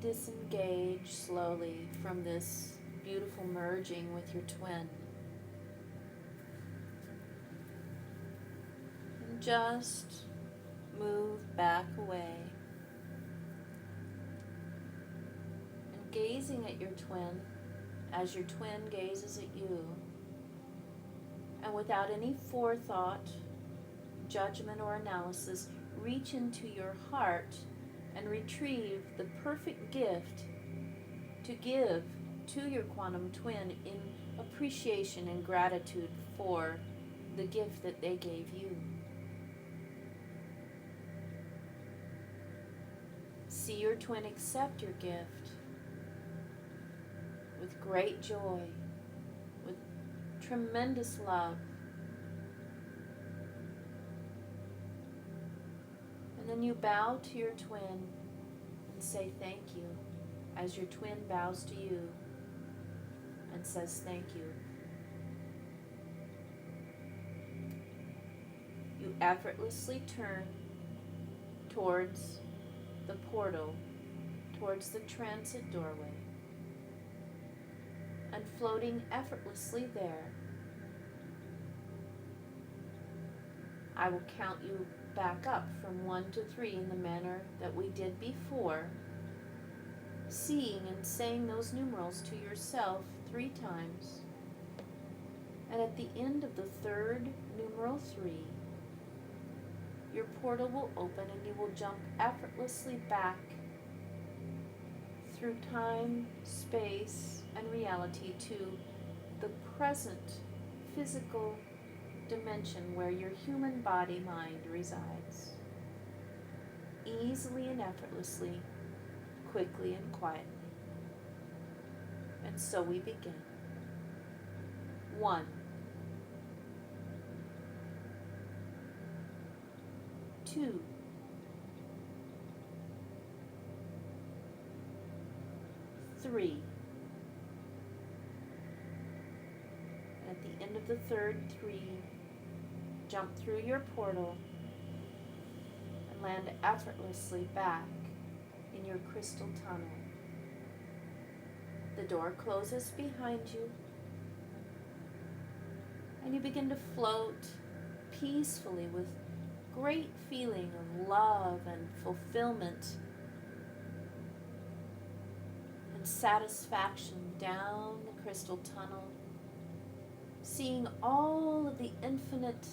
disengage slowly from this beautiful merging with your twin. And just move back away. And gazing at your twin as your twin gazes at you. And without any forethought, judgment, or analysis, reach into your heart and retrieve the perfect gift to give to your quantum twin in appreciation and gratitude for the gift that they gave you. See your twin accept your gift with great joy, with tremendous love. And then you bow to your twin and say thank you as your twin bows to you and says thank you. You effortlessly turn towards the portal, towards the transit doorway, and floating effortlessly there, I will count you back up from 1 to 3 in the manner that we did before, seeing and saying those numerals to yourself 3 times. And at the end of the 3rd numeral 3, your portal will open and you will jump effortlessly back through time, space, and reality to the present physical dimension where your human body mind resides. Easily and effortlessly, quickly and quietly. And so we begin. 1, 2, 3. At the end of the 3rd 3, jump through your portal and land effortlessly back in your crystal tunnel. The door closes behind you, and you begin to float peacefully with great feeling of love and fulfillment and satisfaction down the crystal tunnel, seeing all of the infinite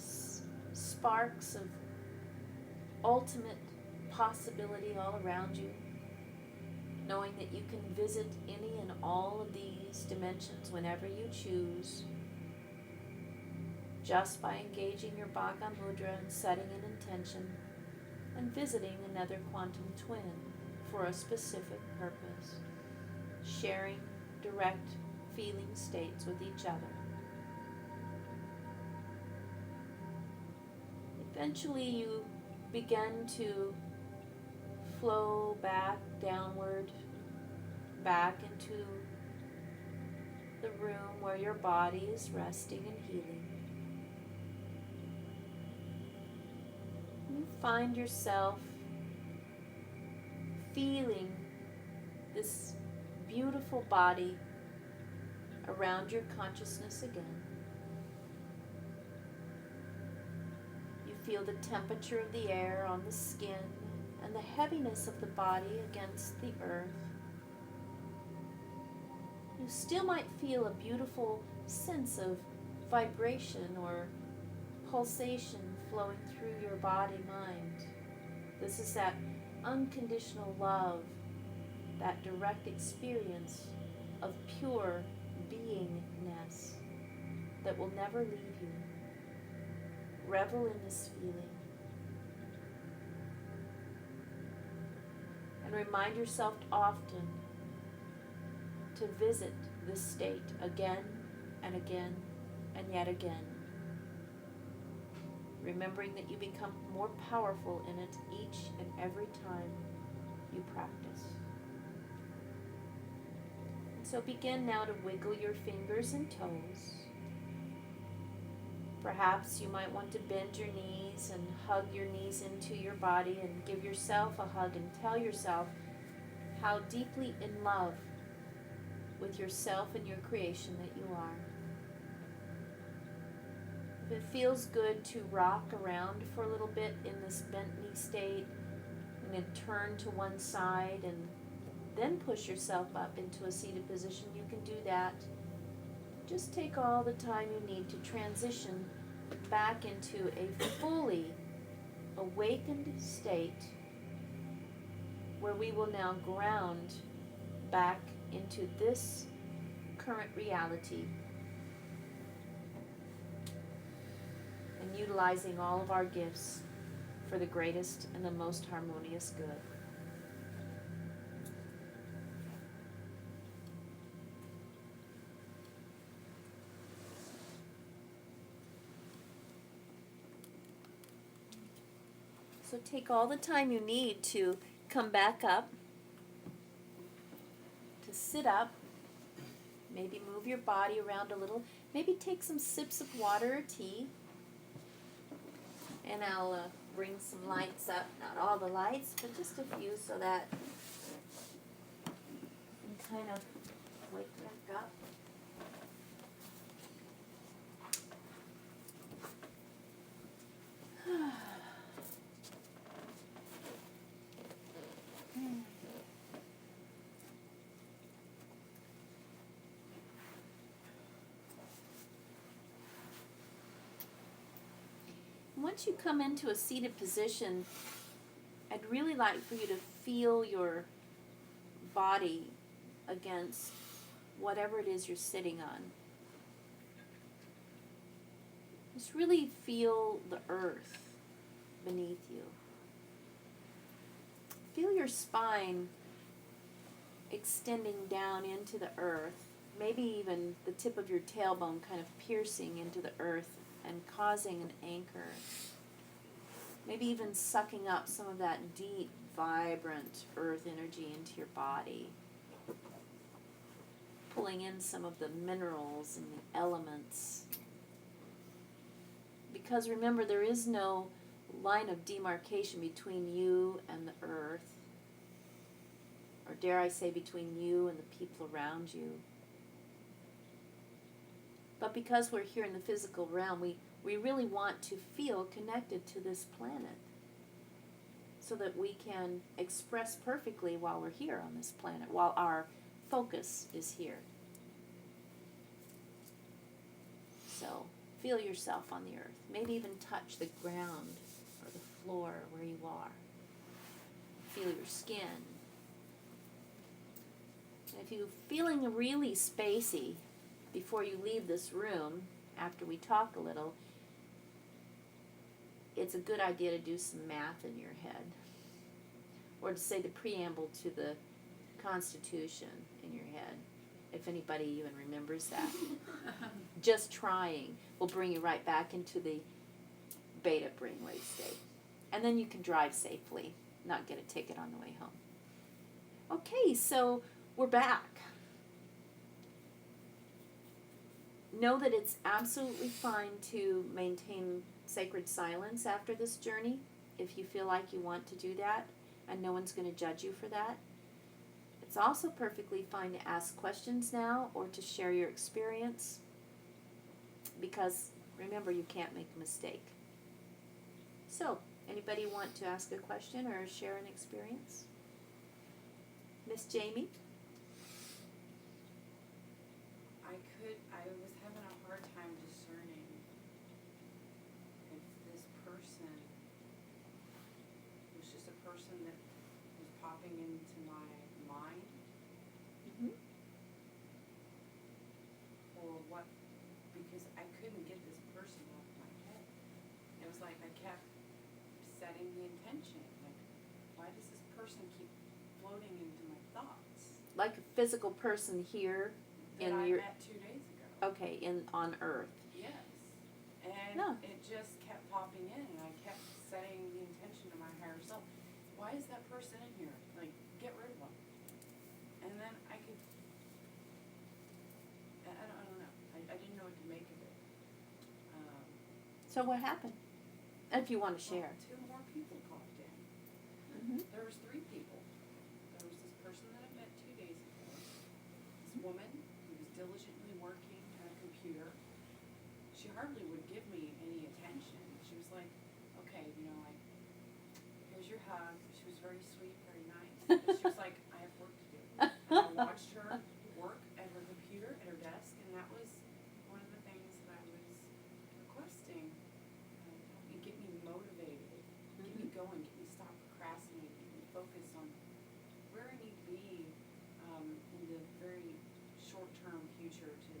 sparks of ultimate possibility all around you, knowing that you can visit any and all of these dimensions whenever you choose, just by engaging your Bhaga Mudra and setting an intention and visiting another quantum twin for a specific purpose, sharing direct feeling states with each other. Eventually you begin to flow back downward, back into the room where your body is resting and healing. You find yourself feeling this beautiful body around your consciousness again. You feel the temperature of the air on the skin and the heaviness of the body against the earth. You still might feel a beautiful sense of vibration or pulsation flowing through your body-mind. This is that unconditional love, that direct experience of pure beingness that will never leave you. Revel in this feeling. And remind yourself often to visit this state again and again and yet again, remembering that you become more powerful in it each and every time you practice. And so begin now to wiggle your fingers and toes. Perhaps you might want to bend your knees and hug your knees into your body and give yourself a hug and tell yourself how deeply in love with yourself and your creation that you are. If it feels good to rock around for a little bit in this bent knee state and then turn to one side and then push yourself up into a seated position, you can do that. Just take all the time you need to transition back into a fully awakened state where we will now ground back into this current reality and utilizing all of our gifts for the greatest and the most harmonious good. So take all the time you need to come back up, to sit up, maybe move your body around a little, maybe take some sips of water or tea. And I'll bring some lights up, not all the lights, but just a few so that you can kind of wake back up. Once you come into a seated position, I'd really like for you to feel your body against whatever it is you're sitting on. Just really feel the earth beneath you. Feel your spine extending down into the earth, maybe even the tip of your tailbone kind of piercing into the earth and causing an anchor. Maybe even sucking up some of that deep, vibrant earth energy into your body. Pulling in some of the minerals and the elements. Because remember, there is no line of demarcation between you and the earth. Or dare I say, between you and the people around you. But because we're here in the physical realm, we really want to feel connected to this planet so that we can express perfectly while we're here on this planet, while our focus is here. So feel yourself on the earth. Maybe even touch the ground or the floor where you are. Feel your skin. And if you're feeling really spacey, before you leave this room, after we talk a little, it's a good idea to do some math in your head. Or to say the preamble to the Constitution in your head, if anybody even remembers that. Just trying will bring you right back into the beta brainwave state. And then you can drive safely, not get a ticket on the way home. Okay, so we're back. Know that it's absolutely fine to maintain sacred silence after this journey if you feel like you want to do that, and no one's going to judge you for that. It's also perfectly fine to ask questions now or to share your experience, because remember, you can't make a mistake. So, anybody want to ask a question or share an experience? Miss Jamie? I was having a hard time discerning if this person was just a person that was popping into my mind, Mm-hmm. or what, because I couldn't get this person off my head. It was like I kept setting the intention, like, why does this person keep floating into my thoughts? Like a physical person here That in I your... met 2 days ago. Okay, on Earth. Yes. And No. it just kept popping in, and I kept setting the intention to my higher self. Why is that person in here? Like, get rid of them. And then I could, I don't know. I didn't know what to make of it. So what happened? If you want to share. Well, 2 more people popped in. Mm-hmm. There was 3 people. There was this person that I met 2 days ago. This woman who was diligently working at a computer. She hardly would give me any attention. She was like, okay, like, here's your hug. She was very sweet, very nice. But she was like, I have work to do. And I watched her work at her computer, at her desk, and that was one of the things that I was requesting. Help me, get me motivated, get me going, get me stop procrastinating, get me focus on where I need to be in the very short-term future to,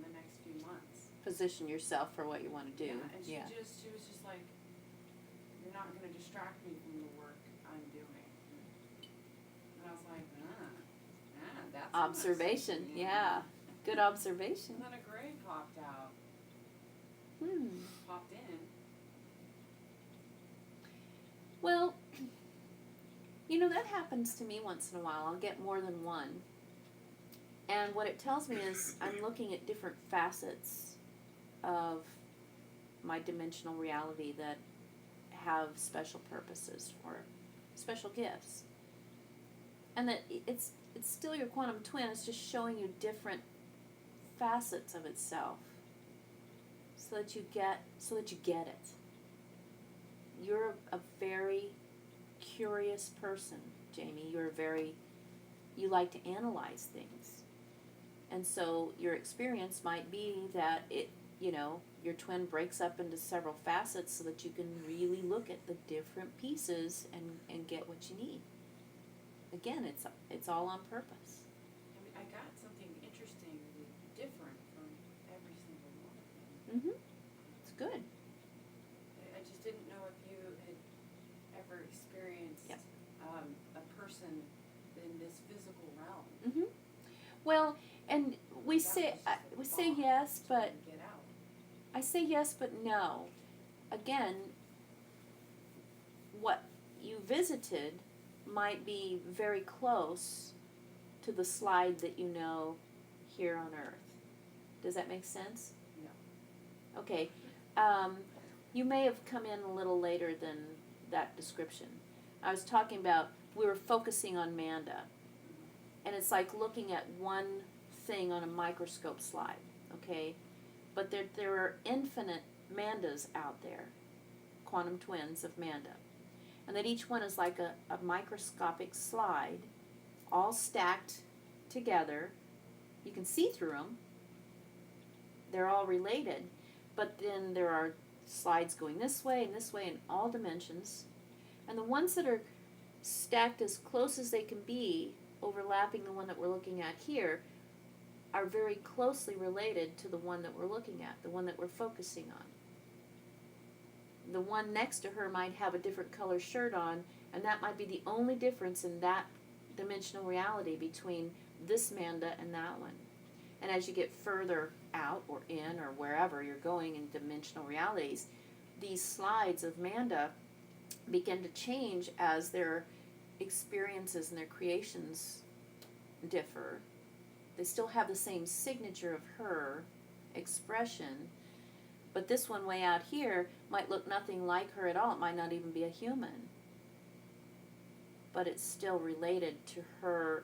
the next few months. Position yourself for what you want to do. Yeah, and she was just like, you're not going to distract me from the work I'm doing. And I was like, that's Observation, nice. yeah. Good observation. And then a gray popped out, popped in. Well, that happens to me once in a while. I'll get more than one. And what it tells me is I'm looking at different facets of my dimensional reality that have special purposes or special gifts. And that it's still your quantum twin, it's just showing you different facets of itself so that you get it. You're a very curious person, Jamie. You like to analyze things. And so your experience might be that your twin breaks up into several facets so that you can really look at the different pieces and get what you need. Again, it's all on purpose. I mean, I got something interestingly different from every single one of them. Mm-hmm. It's good. I just didn't know if you had ever experienced Yep. A person in this physical realm. Mm-hmm. Well, and we That say was just a we say thought yes, to but get out. I say yes, but no. Again, what you visited might be very close to the slide that you know here on Earth. Does that make sense? No. Okay. You may have come in a little later than that description. I was talking about, we were focusing on Manda. And it's like looking at one thing on a microscope slide, okay? But there are infinite Mandas out there, quantum twins of Manda. And that each one is like a microscopic slide, all stacked together. You can see through them. They're all related. But then there are slides going this way in all dimensions. And the ones that are stacked as close as they can be, overlapping the one that we're looking at here, are very closely related to the one that we're looking at, the one that we're focusing on. The one next to her might have a different color shirt on, and that might be the only difference in that dimensional reality between this Manda and that one. And as you get further out or in or wherever you're going in dimensional realities, these slides of Manda begin to change as their experiences and their creations differ. They still have the same signature of her expression, but this one way out here might look nothing like her at all. It might not even be a human. But it's still related to her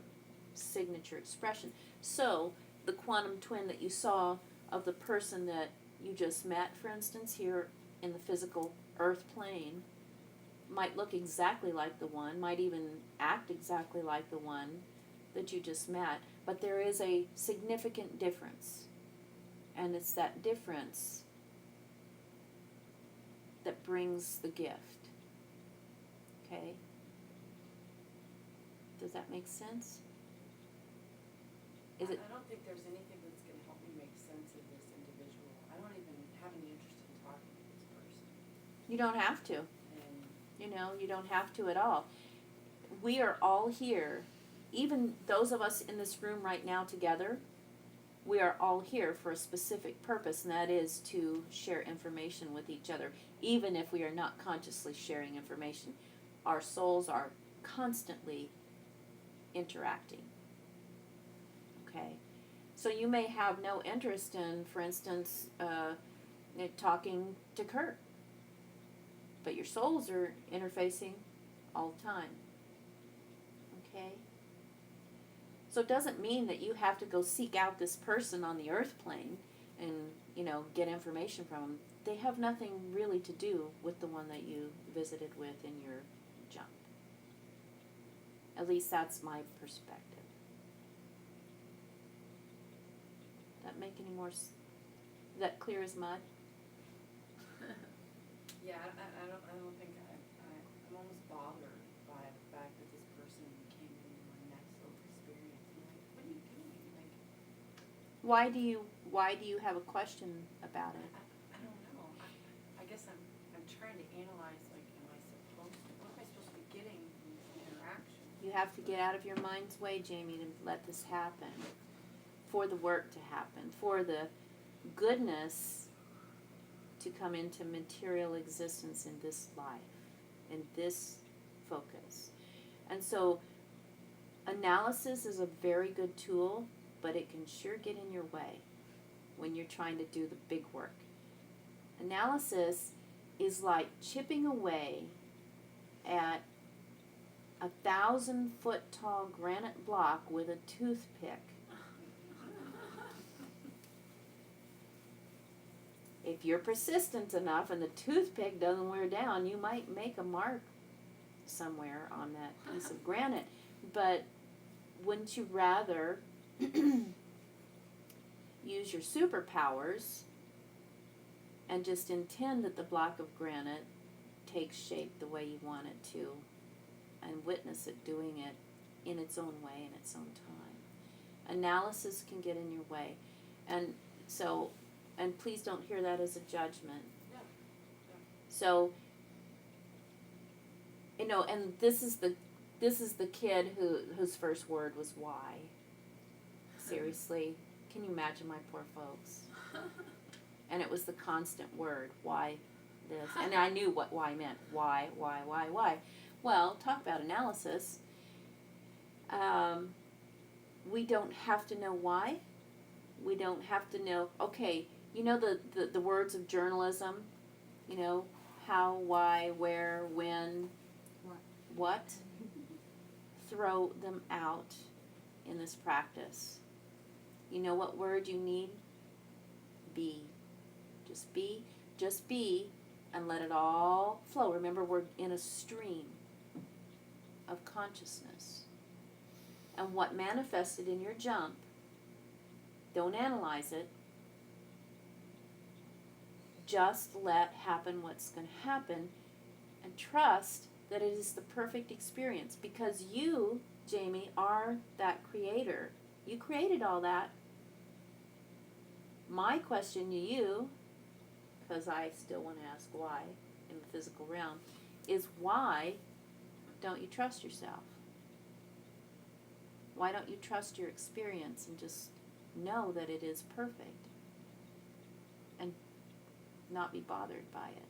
signature expression. So, the quantum twin that you saw of the person that you just met, for instance, here in the physical earth plane, might look exactly like the one, might even act exactly like the one that you just met, but there is a significant difference. And it's that difference that brings the gift. Okay? Does that make sense? Is it? I don't think there's anything that's going to help me make sense of this individual. I don't even have any interest in talking to this person. You don't have to. And You don't have to at all. We are all here, even those of us in this room right now together, we are all here for a specific purpose, and that is to share information with each other, even if we are not consciously sharing information. Our souls are constantly interacting. Okay? So you may have no interest in, for instance, talking to Kurt. But your souls are interfacing all the time. Okay? So it doesn't mean that you have to go seek out this person on the earth plane and, get information from them. They have nothing really to do with the one that you visited with in your jump. At least that's my perspective. That make any more? Is that clear as mud? Yeah, I don't think I'm almost bothered by the fact that this person came into my next life experience. I'm like, what are you doing? Like, Why do you have a question about it? I don't know. I guess I'm trying to analyze, like, what am I supposed to be getting from this interaction? You have to get out of your mind's way, Jamie, to let this happen. For the work to happen. For the goodness to come into material existence in this life. In this focus. And so, analysis is a very good tool, but it can sure get in your way when you're trying to do the big work. Analysis is like chipping away at 1,000-foot tall granite block with a toothpick. If you're persistent enough and the toothpick doesn't wear down, you might make a mark somewhere on that piece of granite. But wouldn't you rather use your superpowers and just intend that the block of granite takes shape the way you want it to and witness it doing it in its own way, in its own time? Analysis can get in your way. And so, and please don't hear that as a judgment. No. So, and this is the kid whose first word was why. Seriously, can you imagine my poor folks? And it was the constant word, why this? And I knew what why meant. Why? Well, talk about analysis. We don't have to know why. We don't have to know, okay, the words of journalism, how, why, where, when, what? Throw them out in this practice. You know what word you need? Be. Just be, and let it all flow. Remember, we're in a stream of consciousness. And what manifested in your jump, don't analyze it. Just let happen what's going to happen and trust that it is the perfect experience, because you, Jamie, are that creator. You created all that. My question to you, because I still want to ask why in the physical realm, is why don't you trust yourself? Why don't you trust your experience and just know that it is perfect and not be bothered by it?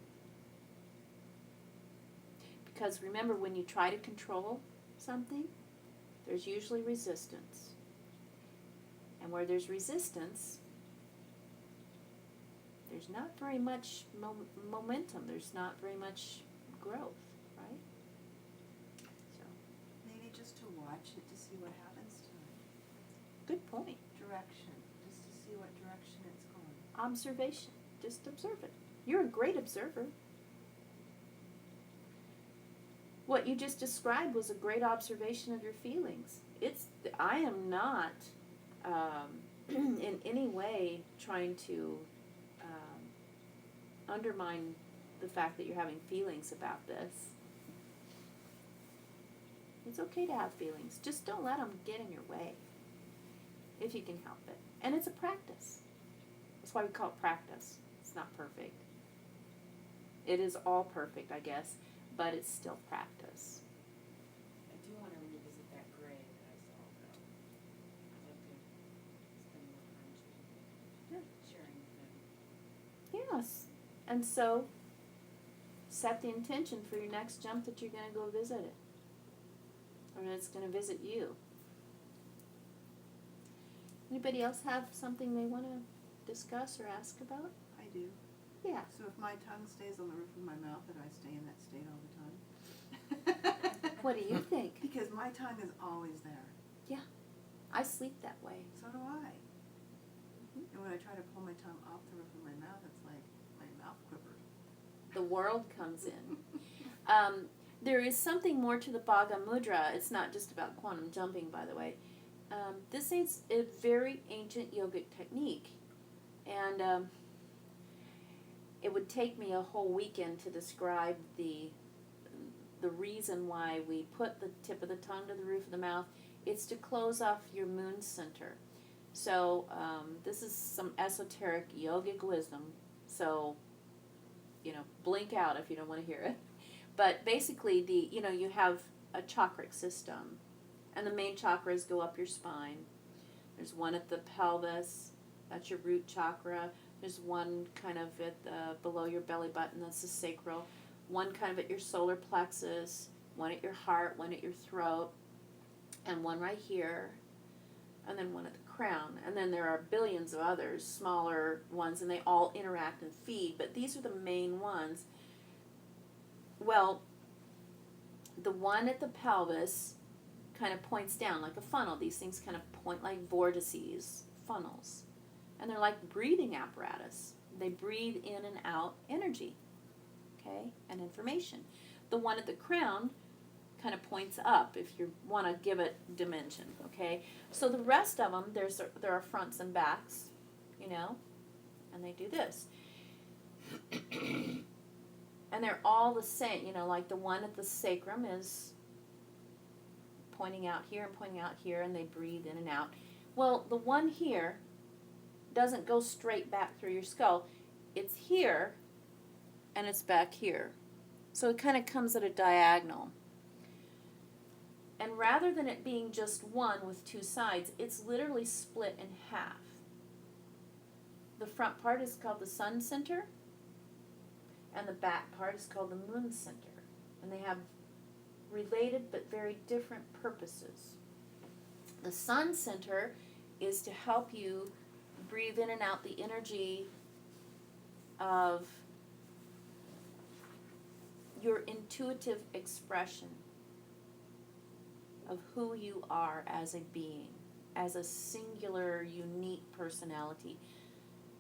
Because remember, when you try to control something, there's usually resistance. And where there's resistance, there's not very much momentum. There's not very much growth, right? So, Maybe just to watch it to see what happens to it. good point. Direction, just to see what direction it's going. Observation. Just observe it. You're a great observer. What you just described was a great observation of your feelings. I am not in any way trying to undermine the fact that you're having feelings about this. It's okay to have feelings. Just don't let them get in your way, if you can help it. And it's a practice. That's why we call it practice. It's not perfect. It is all perfect, I guess, but it's still practice. I do want to revisit that gray that I saw, though. I'd like to spend more time sharing with them. Yes. And so, set the intention for your next jump that you're going to go visit it. Or that it's going to visit you. Anybody else have something they want to discuss or ask about? I do. Yeah. So if my tongue stays on the roof of my mouth, that I stay in that state all the time? What do you think? Because my tongue is always there. I sleep that way. So do I. And when I try to pull my tongue off the roof of my mouth, it's like my mouth quivers. The world comes in. There is something more to the Bhaga Mudra. It's not just about quantum jumping, by the way. This is a very ancient yogic technique. And it would take me a whole weekend to describe the reason why we put the tip of the tongue to the roof of the mouth. It's to close off your moon center. So this is some esoteric yogic wisdom. So, blink out if you don't want to hear it. But basically, you have a chakric system. And the main chakras go up your spine. There's one at the pelvis. That's your root chakra. There's one kind of at below your belly button. That's the sacral. One kind of at your solar plexus. One at your heart. One at your throat. And one right here. And then one at the crown. And then there are billions of others, smaller ones, and they all interact and feed. But these are the main ones. Well, the one at the pelvis kind of points down like a funnel. These things kind of point like vortices, funnels. And they're like breathing apparatus. They breathe in and out energy, okay, and information. The one at the crown kind of points up if you want to give it dimension, okay? So the rest of them, there are fronts and backs, and they do this. And they're all the same, like the one at the sacrum is pointing out here and pointing out here, and they breathe in and out. Well, the one here doesn't go straight back through your skull. It's here, and it's back here. So it kind of comes at a diagonal. And rather than it being just one with two sides, it's literally split in half. The front part is called the sun center, and the back part is called the moon center. And they have related but very different purposes. The sun center is to help you breathe in and out the energy of your intuitive expression of who you are as a being, as a singular, unique personality.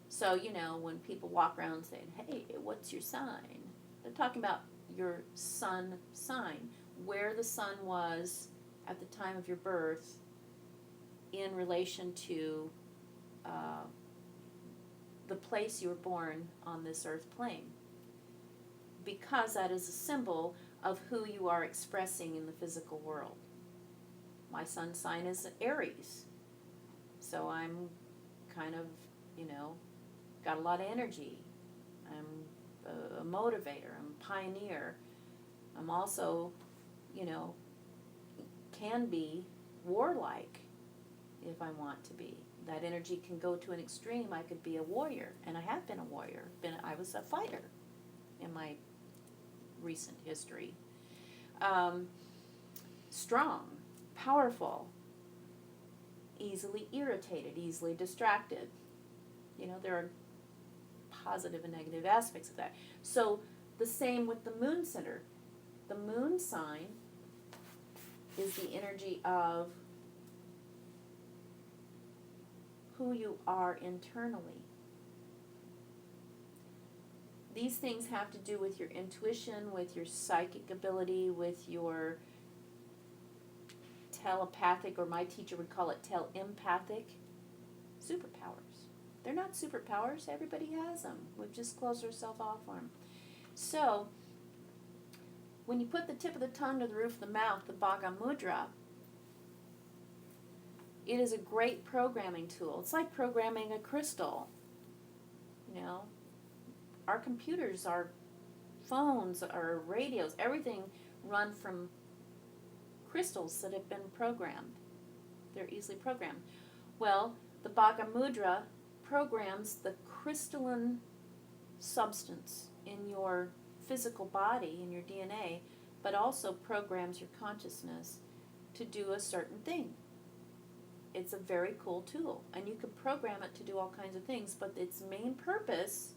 So, when people walk around saying, hey, what's your sign? They're talking about your sun sign, where the sun was at the time of your birth in relation to the place you were born on this earth plane. Because that is a symbol of who you are expressing in the physical world. My sun sign is Aries. So I'm kind of, got a lot of energy. I'm a motivator. I'm a pioneer. I'm also, can be warlike if I want to be. That energy can go to an extreme. I could be a warrior, and I have been a warrior. I was a fighter in my recent history. Strong, powerful, easily irritated, easily distracted. There are positive and negative aspects of that. So the same with the moon center. The moon sign is the energy of who you are internally. These things have to do with your intuition, with your psychic ability, with your telepathic, or my teacher would call it telepathic, superpowers. They're not superpowers. Everybody has them. We've just closed ourselves off for them. So, when you put the tip of the tongue to the roof of the mouth, the Bhaga Mudra, it is a great programming tool. It's like programming a crystal. Our computers, our phones, our radios, everything run from crystals that have been programmed. They're easily programmed. Well, the Bhaga Mudra programs the crystalline substance in your physical body, in your DNA, but also programs your consciousness to do a certain thing. It's a very cool tool, and you can program it to do all kinds of things, but its main purpose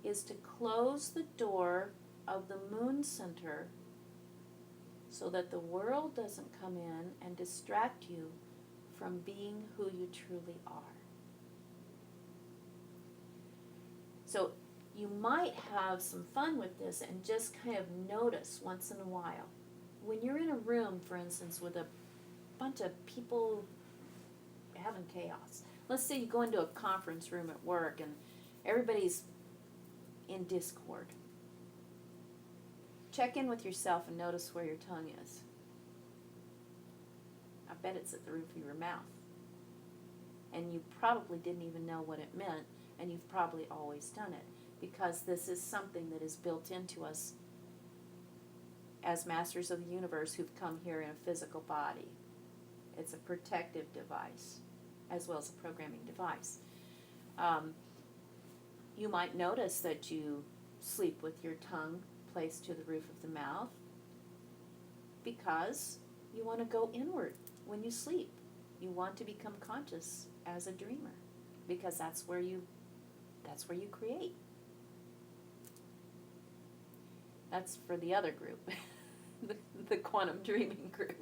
is to close the door of the moon center so that the world doesn't come in and distract you from being who you truly are. So you might have some fun with this and just kind of notice once in a while. When you're in a room, for instance, with a bunch of people having chaos. Let's say you go into a conference room at work and everybody's in discord. Check in with yourself and notice where your tongue is. I bet it's at the roof of your mouth. And you probably didn't even know what it meant, and you've probably always done it, because this is something that is built into us as masters of the universe who've come here in a physical body. It's a protective device as well as a programming device. You might notice that you sleep with your tongue placed to the roof of the mouth because you want to go inward when you sleep. You want to become conscious as a dreamer because that's where you create. That's for the other group, the quantum dreaming group.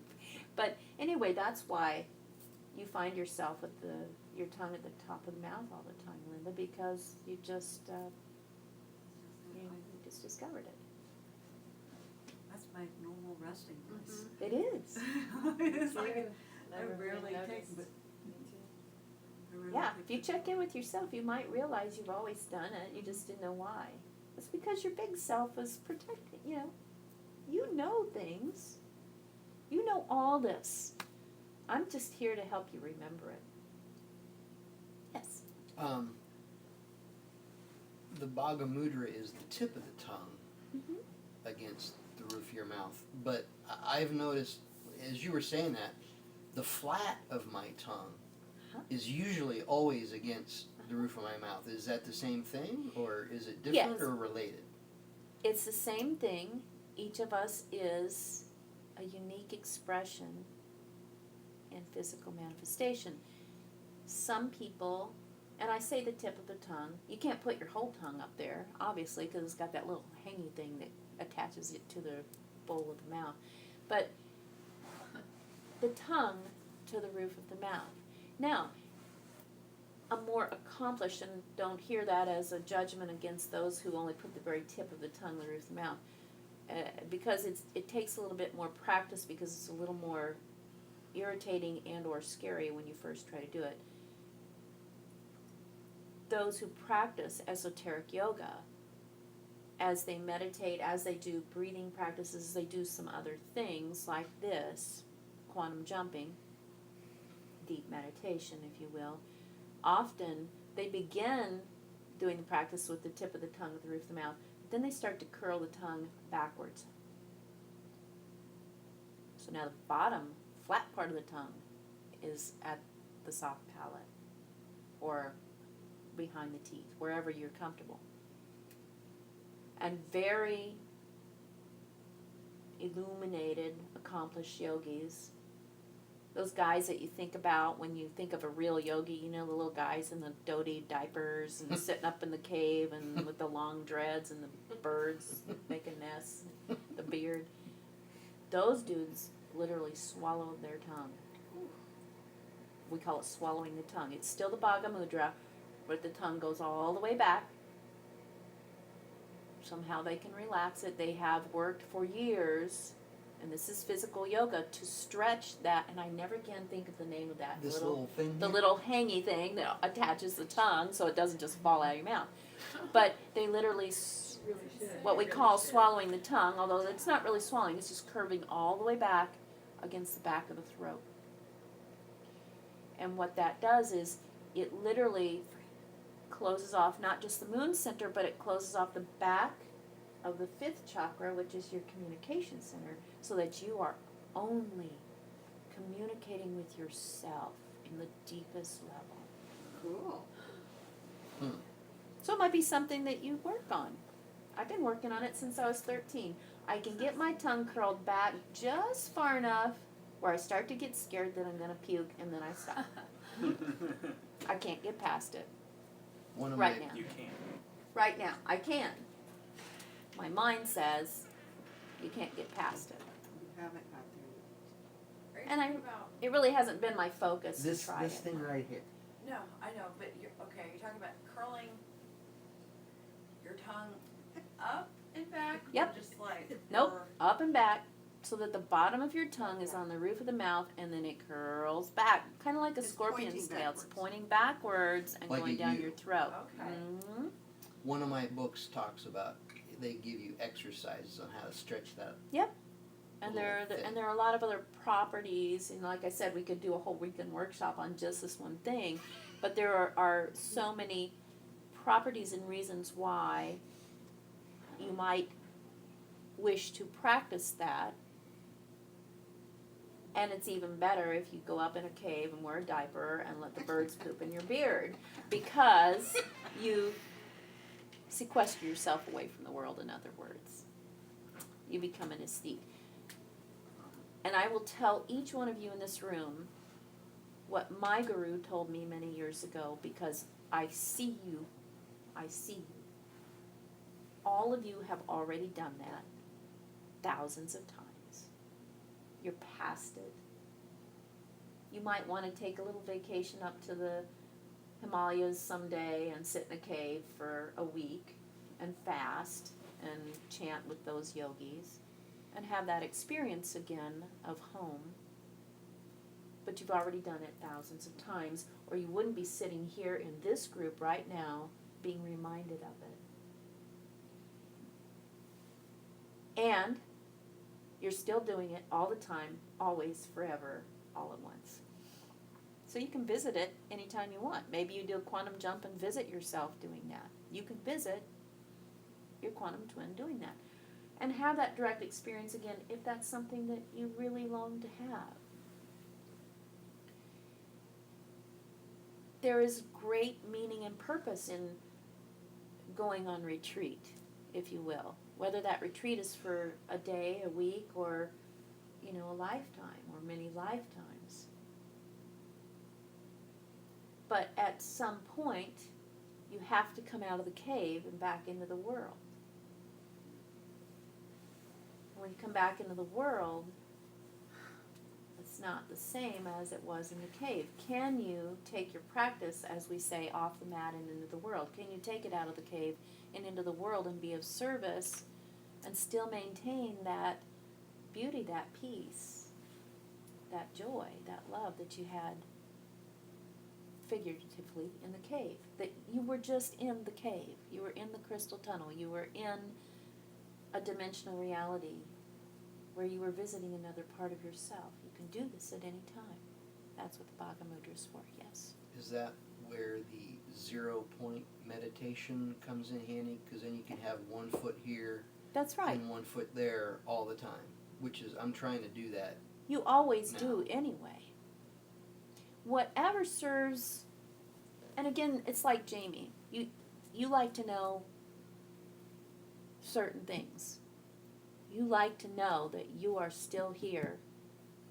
But anyway, that's why you find yourself with your tongue at the top of the mouth all the time, Linda, because you just discovered it. That's my normal resting place. It is. It's like, I Never rarely really take, noticed. but. I rarely Yeah, take if you the- check in with yourself, you might realize you've always done it. You just didn't know why. It's because your big self is protecting, you know things. You know all this. I'm just here to help you remember it. Yes. The Bhaga Mudra is the tip of the tongue Mm-hmm. against the roof of your mouth. But I've noticed, as you were saying that, the flat of my tongue is usually always against the roof of my mouth. Is that the same thing, or is it different Yes. or related? It's the same thing. Each of us is a unique expression in physical manifestation. Some people, and I say the tip of the tongue, you can't put your whole tongue up there, obviously, because it's got that little hangy thing that attaches it to the bowl of the mouth. But the tongue to the roof of the mouth. Now, a more accomplished, and don't hear that as a judgment against those who only put the very tip of the tongue to the roof of the mouth, because it takes a little bit more practice, because it's a little more irritating and or scary when you first try to do it. Those who practice esoteric yoga, as they meditate, as they do breathing practices, they do some other things like this, quantum jumping, deep meditation, if you will. Often they begin doing the practice with the tip of the tongue at the roof of the mouth, but then they start to curl the tongue backwards. So now the bottom, flat part of the tongue is at the soft palate or behind the teeth, wherever you're comfortable. And very illuminated, accomplished yogis, those guys that you think about when you think of a real yogi, the little guys in the dhoti diapers and sitting up in the cave and with the long dreads and the birds making nests, the beard. Those dudes literally swallowed their tongue. We call it swallowing the tongue. It's still the Bhaga Mudra, but the tongue goes all the way back. Somehow they can relax it. They have worked for years, and this is physical yoga, to stretch that, and I never can think of the name of that. This little thing The here? little hangy thing that attaches the tongue so it doesn't just fall out of your mouth. But they literally, what we call swallowing the tongue, although it's not really swallowing, it's just curving all the way back against the back of the throat. And what that does is it literally closes off not just the moon center, but it closes off the back of the fifth chakra, which is your communication center, so that you are only communicating with yourself in the deepest level. Cool. So it might be something that you work on. I've been working on it since I was 13. I can get my tongue curled back just far enough where I start to get scared that I'm going to puke, and then I stop. I can't get past it One of right my now. You can. right now. I can. My mind says you can't get past it. You haven't got there yet. Are you And talking about, It really hasn't been my focus This to try this it. thing right here. no, I know, but you're talking about curling your tongue up and back? or Yep. Just like, Nope, or- up and back, so that the bottom of your tongue is on the roof of the mouth, and then it curls back, kind of like a It's scorpion's pointing tail. It's backwards. pointing backwards and Like going a down U. your throat. Okay. Mhm. One of my books talks about, they give you exercises on how to stretch that. And Little thing. there are a lot of other properties, and like I said, we could do a whole weekend workshop on just this one thing, but there are so many properties and reasons why you might wish to practice that. And it's even better if you go up in a cave and wear a diaper and let the birds poop in your beard, because you sequester yourself away from the world, in other words. You become an aesthete. And I will tell each one of you in this room what my guru told me many years ago, because I see you. I see you. All of you have already done that thousands of times. You're past it. You might want to take a little vacation up to the Himalayas someday and sit in a cave for a week and fast and chant with those yogis and have that experience again of home. But you've already done it thousands of times, or you wouldn't be sitting here in this group right now being reminded of it. And you're still doing it all the time, always, forever, all at once. So you can visit it anytime you want. Maybe you do a quantum jump and visit yourself doing that. You can visit your quantum twin doing that. And have that direct experience again if that's something that you really long to have. There is great meaning and purpose in going on retreat, if you will. Whether that retreat is for a day, a week, or, a lifetime, or many lifetimes. But at some point, you have to come out of the cave and back into the world. When you come back into the world, it's not the same as it was in the cave. Can you take your practice, as we say, off the mat and into the world? Can you take it out of the cave and into the world and be of service and still maintain that beauty, that peace, that joy, that love that you had figuratively in the cave? That you were just in the cave. You were in the crystal tunnel. You were in a dimensional reality where you were visiting another part of yourself. You can do this at any time. That's what the Bhagavad Mudra is for, yes. Is that where the 0 point meditation comes in handy? Because then you can have 1 foot here That's right. and 1 foot there all the time, which is, I'm trying to do that. You always No. do anyway. Whatever serves, and again, it's like Jamie. You like to know certain things. You like to know that you are still here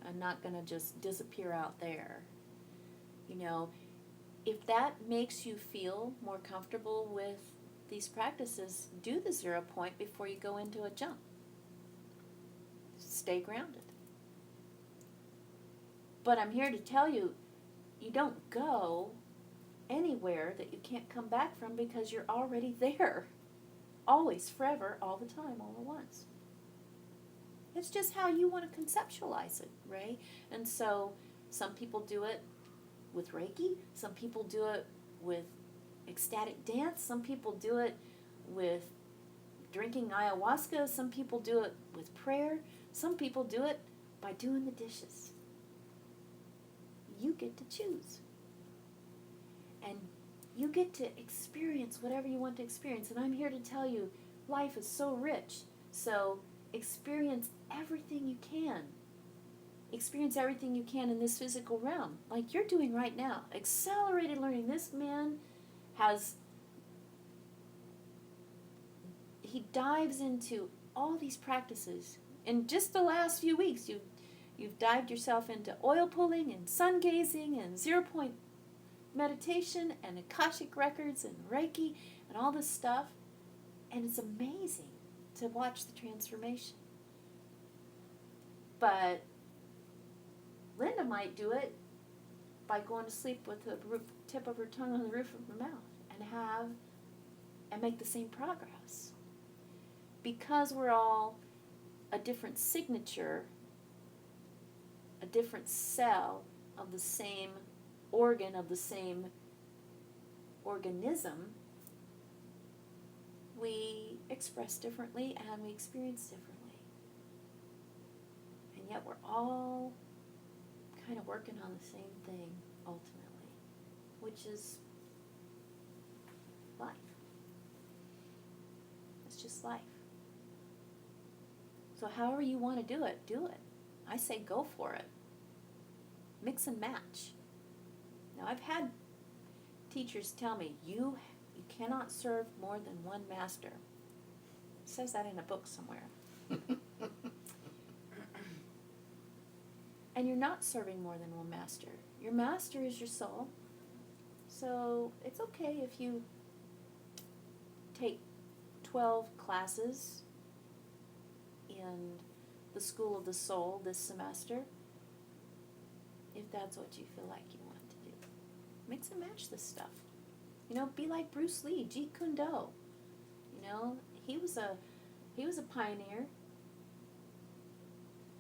and not going to just disappear out there. If that makes you feel more comfortable with these practices, do the 0 point before you go into a jump. Stay grounded. But I'm here to tell you, you don't go anywhere that you can't come back from, because you're already there. Always, forever, all the time, all at once. It's just how you want to conceptualize it, right? And so some people do it with Reiki. Some people do it with ecstatic dance. Some people do it with drinking ayahuasca. Some people do it with prayer. Some people do it by doing the dishes. You get to choose. And you get to experience whatever you want to experience. And I'm here to tell you, life is so rich. So experience everything you can. Experience everything you can in this physical realm, like you're doing right now. Accelerated learning. This man he dives into all these practices. In just the last few weeks, you've dived yourself into oil pulling and sun gazing and 0 point meditation and Akashic records and Reiki and all this stuff, and it's amazing to watch the transformation. But Linda might do it by going to sleep with the tip of her tongue on the roof of her mouth and make the same progress. Because we're all a different signature, a different cell of the same organ, of the same organism, we express differently and we experience differently. And yet we're all kind of working on the same thing ultimately, which is life. It's just life. So however you want to do it, do it. I say go for it. Mix and match. Now I've had teachers tell me, you cannot serve more than one master. It says that in a book somewhere. And you're not serving more than one master. Your master is your soul. So it's okay if you take 12 classes in the School of the Soul this semester, if that's what you feel like you want to do. Mix and match this stuff. You know, be like Bruce Lee, Jeet Kune Do. You know, he was a pioneer.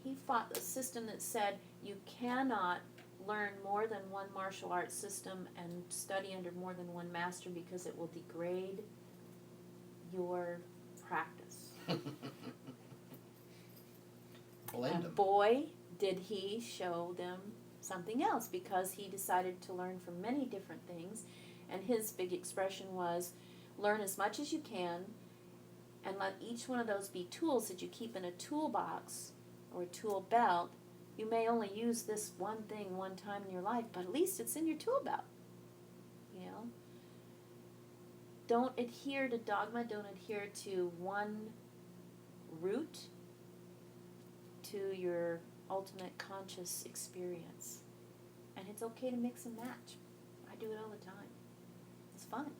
He fought a system that said you cannot learn more than one martial arts system and study under more than one master because it will degrade your practice. Blend And 'em. boy, did he show them something else, because he decided to learn from many different things, and his big expression was, learn as much as you can and let each one of those be tools that you keep in a toolbox or a tool belt. You may only use this one thing one time in your life, but at least it's in your tool belt. You know? Don't adhere to dogma, don't adhere to one route to your ultimate conscious experience. And it's okay to mix and match. I do it all the time. It's fun.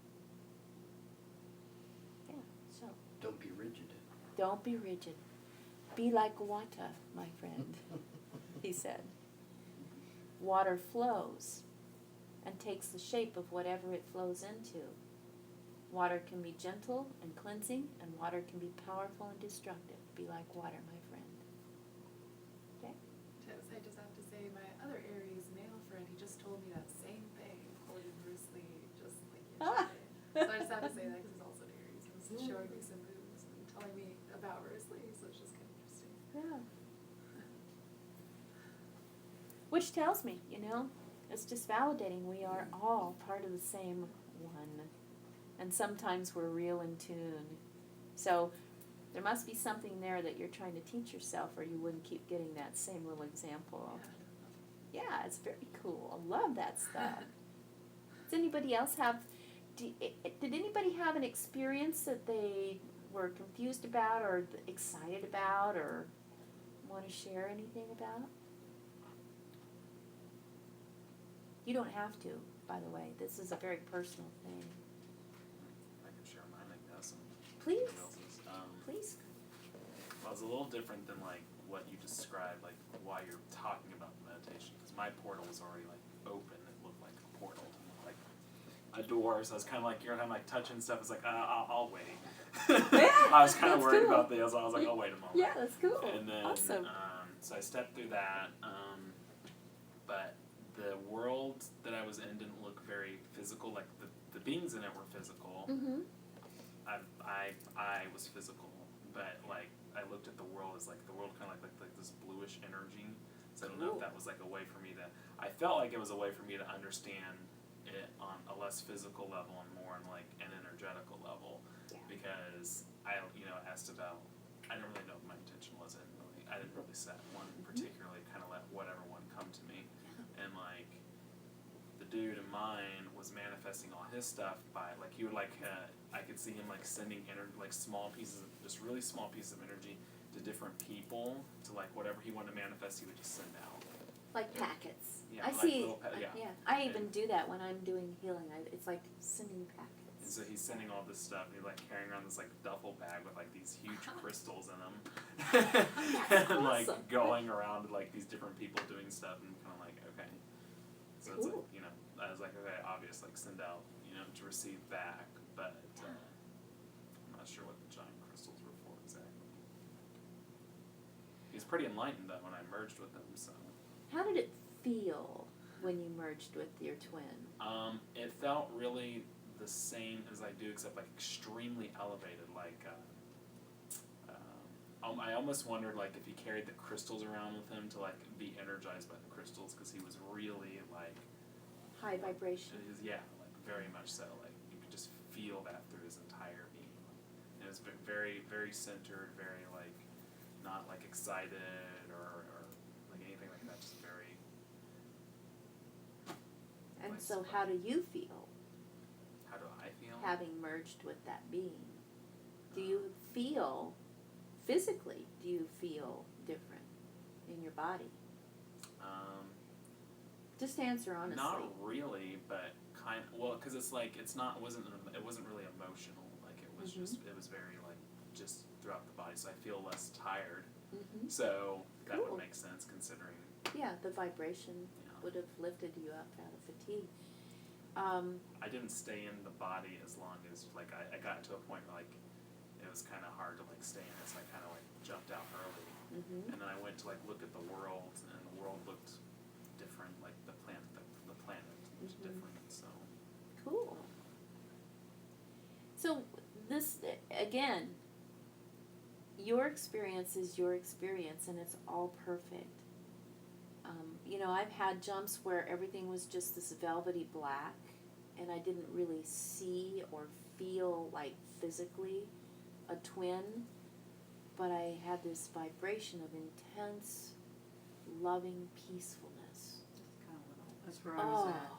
Yeah, so Don't be rigid. don't be rigid. Be like water, my friend, he said. Water flows and takes the shape of whatever it flows into. Water can be gentle and cleansing, and water can be powerful and destructive. Be like water, my friend. Okay? Debz, I just have to say, my other Aries male friend, he just told me that same thing, quoted Bruce Lee, just like yesterday. So I just have to say that because he's also an Aries. He was showing me some moves and telling me about Bruce Lee, so it's just kind of interesting. Yeah. Which tells me, you know, it's just validating we are all part of the same one. And sometimes we're real in tune. So there must be something there that you're trying to teach yourself, or you wouldn't keep getting that same little example. Yeah, it's very cool. I love that stuff. Does anybody else have, did anybody have an experience that they were confused about or excited about or want to share anything about? You don't have to, by the way. This is a very personal thing. I can share mine, I guess. And Please. everyone else's. Please. Well, it's a little different than like what you described, like why you're talking about the meditation, because my portal was already like open. It looked like a portal, like a door. So I was kind of like, you're kind of like touching stuff. It's like, I'll wait. I was kind of That's worried cool. about this. I was like, I'll wait a moment. Yeah, that's cool. And then, Awesome. so I stepped through that, but the world that I was in didn't look very physical. Like the beings in it were physical. Mm-hmm. I was physical, but like I looked at the world as like the world kind of like this bluish energy. So I don't know if that was like a way for me to. I felt like it was a way for me to understand it on a less physical level and more on like an energetical level, because I asked about. I didn't really know what my intention was. I didn't really set one particularly. Kind of let whatever one come to me, and like the dude in mine was manifesting all his stuff by like he would like I could see him like sending like small pieces of just really small pieces of energy to different people to like whatever he wanted to manifest he would just send out. Like packets. Yeah, I like see. little Yeah. I even do that when I'm doing healing. It's like sending packets. And so he's sending all this stuff, and he's like carrying around this like duffel bag with like these huge crystals in them, and like awesome. going around to like these different people doing stuff, and kind of like, okay. So it's Cool. like, you know, I was like, okay, obvious, like send out, you know, to receive back, but I'm not sure what the giant crystals were for exactly. He was pretty enlightened though when I merged with him, so. How did it feel when you merged with your twin? It felt really the same as I do, except like extremely elevated. Like, I almost wondered like if he carried the crystals around with him to like be energized by the crystals, because he was really like High vibration. yeah, like very much so. Like you could just feel that through his entire being. And it was very, very centered, very like not like excited or like anything like that. Just very. And Like so split. how do you feel How do I feel? having merged with that being? Do you feel, physically, do you feel different in your body? Just answer honestly. Not really, but well, because it's like it wasn't really emotional. Like it was Mhm. it was very like just throughout the body. So I feel less tired. Mm-hmm. So that Cool. would make sense considering. Yeah, the vibration You know, would have lifted you up out of fatigue. I didn't stay in the body as long as like I got to a point where like it was kind of hard to like stay in it, so I kind of like jumped out early, Mm-hmm. and then I went to like look at the world, and the world looked different. Like the planet was Mhm. different. So. Cool. So this, again, your experience is your experience, and it's all perfect. You know, I've had jumps where everything was just this velvety black, and I didn't really see or feel like physically a twin, but I had this vibration of intense, loving peacefulness. That's where I was at.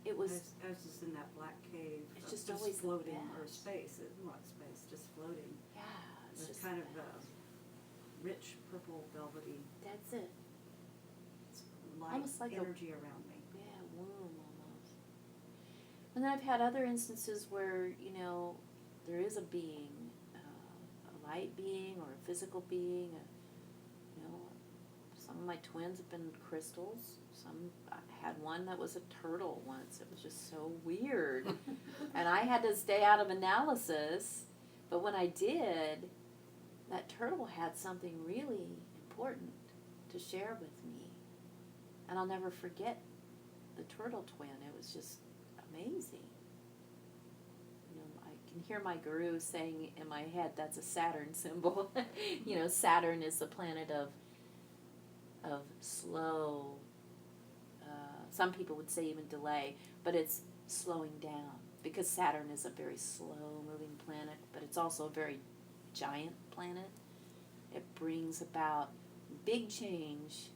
It was, I was just in that black cave. It's just always the floating, or best. space, not space, just floating. yeah, it's With just kind the of best. rich purple velvety That's it. light Almost like a- energy around me. Yeah, womb almost. And then I've had other instances where, you know, there is a being, a light being or a physical being. You know, some of my twins have been crystals. I had one that was a turtle once. It was just so weird. And I had to stay out of analysis. But when I did, that turtle had something really important to share with me. And I'll never forget the turtle twin. It was just amazing. You know, I can hear my guru saying in my head, that's a Saturn symbol. You know, Saturn is the planet of slow, some people would say even delay, but it's slowing down, because Saturn is a very slow moving planet, but it's also a very giant planet. It brings about big change,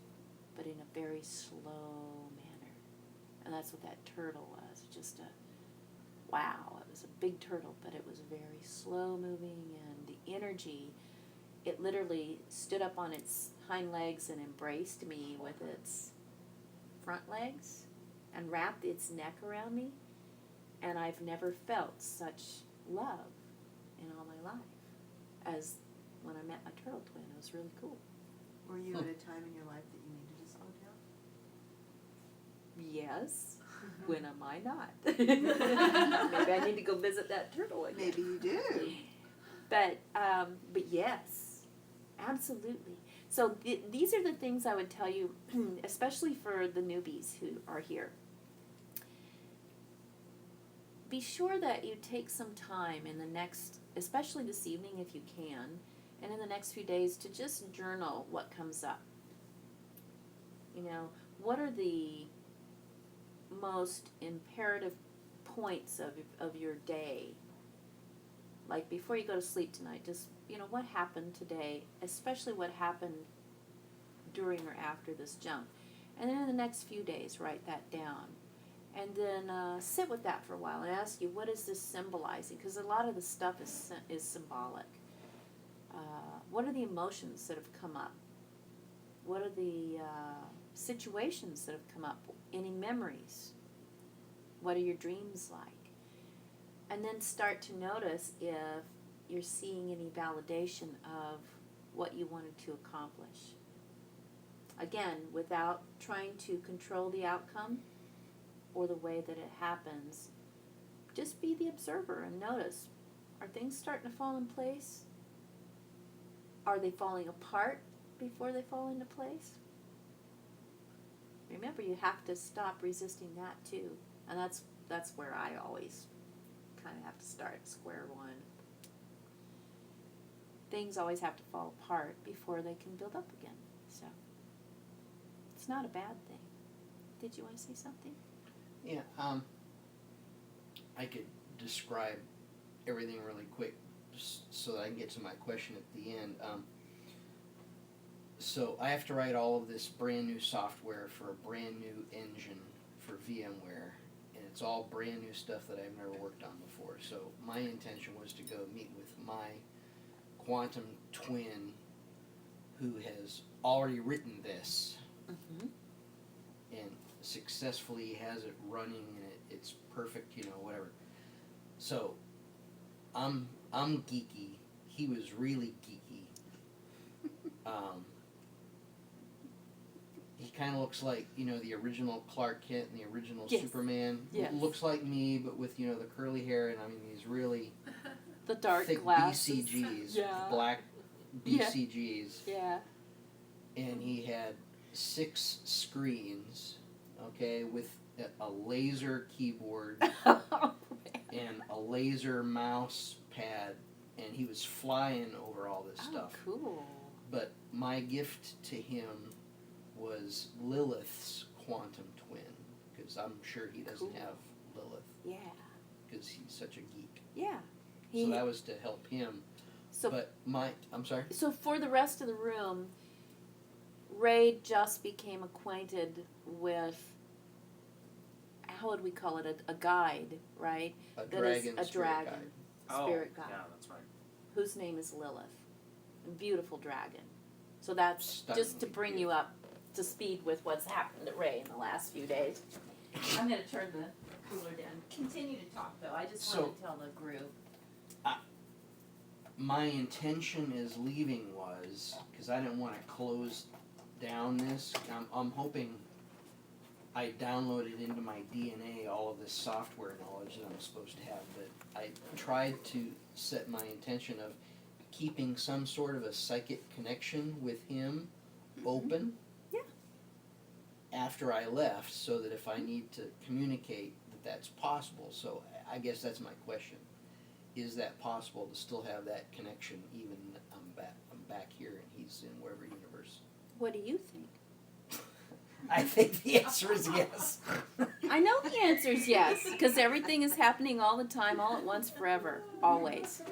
but in a very slow manner. And that's what that turtle was. Just wow. It was a big turtle, but it was very slow moving, and the energy, it literally stood up on its hind legs and embraced me with its front legs and wrapped its neck around me. And I've never felt such love in all my life as when I met my turtle twin. It was really cool. Were you at a time in your life that you needed to slow down? Yes. When am I not? Maybe I need to go visit that turtle again. Maybe you do. But yes, absolutely. So these are the things I would tell you, especially for the newbies who are here. Be sure that you take some time in the next, especially this evening if you can, and in the next few days to just journal what comes up. You know, what are the most imperative points of your day? Like before you go to sleep tonight, just, you know, what happened today, especially what happened during or after this jump. And then in the next few days, write that down. And then sit with that for a while and ask you, what is this symbolizing? Because a lot of the stuff is symbolic. What are the emotions that have come up? What are the situations that have come up? Any memories? What are your dreams like? And then start to notice if you're seeing any validation of what you wanted to accomplish. Again, without trying to control the outcome or the way that it happens, just be the observer and notice, are things starting to fall in place? Are they falling apart before they fall into place? Remember, you have to stop resisting that too. And that's where I always kind of have to start at square one. Things always have to fall apart before they can build up again. So it's not a bad thing. Did you want to say something? Yeah, I could describe everything really quick just so that I can get to my question at the end. So I have to write all of this brand new software for a brand new engine for VMware, and it's all brand new stuff that I've never worked on before. So my intention was to go meet with my quantum twin who has already written this Mm-hmm. and successfully has it running, and it's perfect, whatever. So I'm geeky. He was really geeky. He kind of looks like, the original Clark Kent and the original Yes. Superman. Yes. Looks like me, but with, the curly hair, and he's really The dark thick glasses. BCGs, Yeah. black Yeah. BCGs. Yeah. And he had 6 screens, okay, with a laser keyboard and a laser mouse pad, and he was flying over all this stuff. Cool. But my gift to him was Lilith's quantum twin, because I'm sure he doesn't Cool. have Lilith, Yeah. because he's such a geek. Yeah. So that was to help him. So I'm sorry? So for the rest of the room, Ray just became acquainted with, how would we call it, a guide, right? A That is dragon a spirit dragon. guide. Spirit guide. Yeah, that's right. Whose name is Lilith. A beautiful dragon. So that's just to Stunningly bring you up to speed with what's happened to Ray in the last few days. I'm going to turn the cooler down. Continue to talk, though. I just want to tell the group. My intention is leaving was, because I didn't want to close down this, I'm hoping I downloaded into my DNA all of this software knowledge that I'm supposed to have, but I tried to set my intention of keeping some sort of a psychic connection with him open. Yeah. After I left, so that if I need to communicate, that's possible. So I guess that's my question. Is that possible to still have that connection even I'm back here and he's in whatever universe? What do you think? I think the answer is yes. I know the answer is yes, because everything is happening all the time, all at once, forever, always.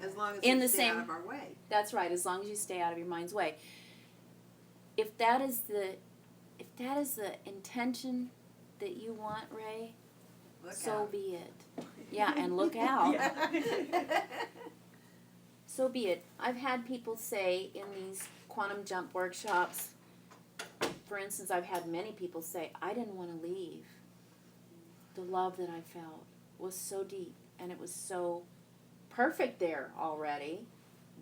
As long as In we the stay out same- of our way. That's right, as long as you stay out of your mind's way. If that is the intention that you want, Ray, Look so out. be it. Yeah, and look out. Yeah. So be it. I've had people say in these quantum jump workshops, for instance, I've had many people say, I didn't want to leave. The love that I felt was so deep and it was so perfect there already.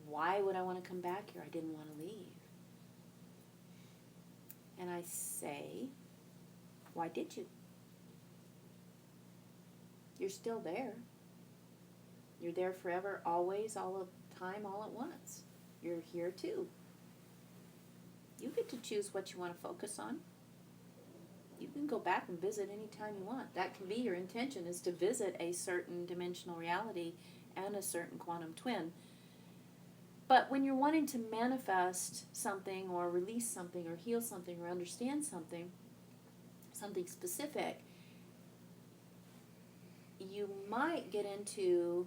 Why would I want to come back here? I didn't want to leave. And I say, why did you? You're still there. You're there forever, always, all the time, all at once. You're here too. You get to choose what you want to focus on. You can go back and visit anytime you want. That can be your intention, is to visit a certain dimensional reality and a certain quantum twin. But when you're wanting to manifest something or release something or heal something or understand something specific, you might get into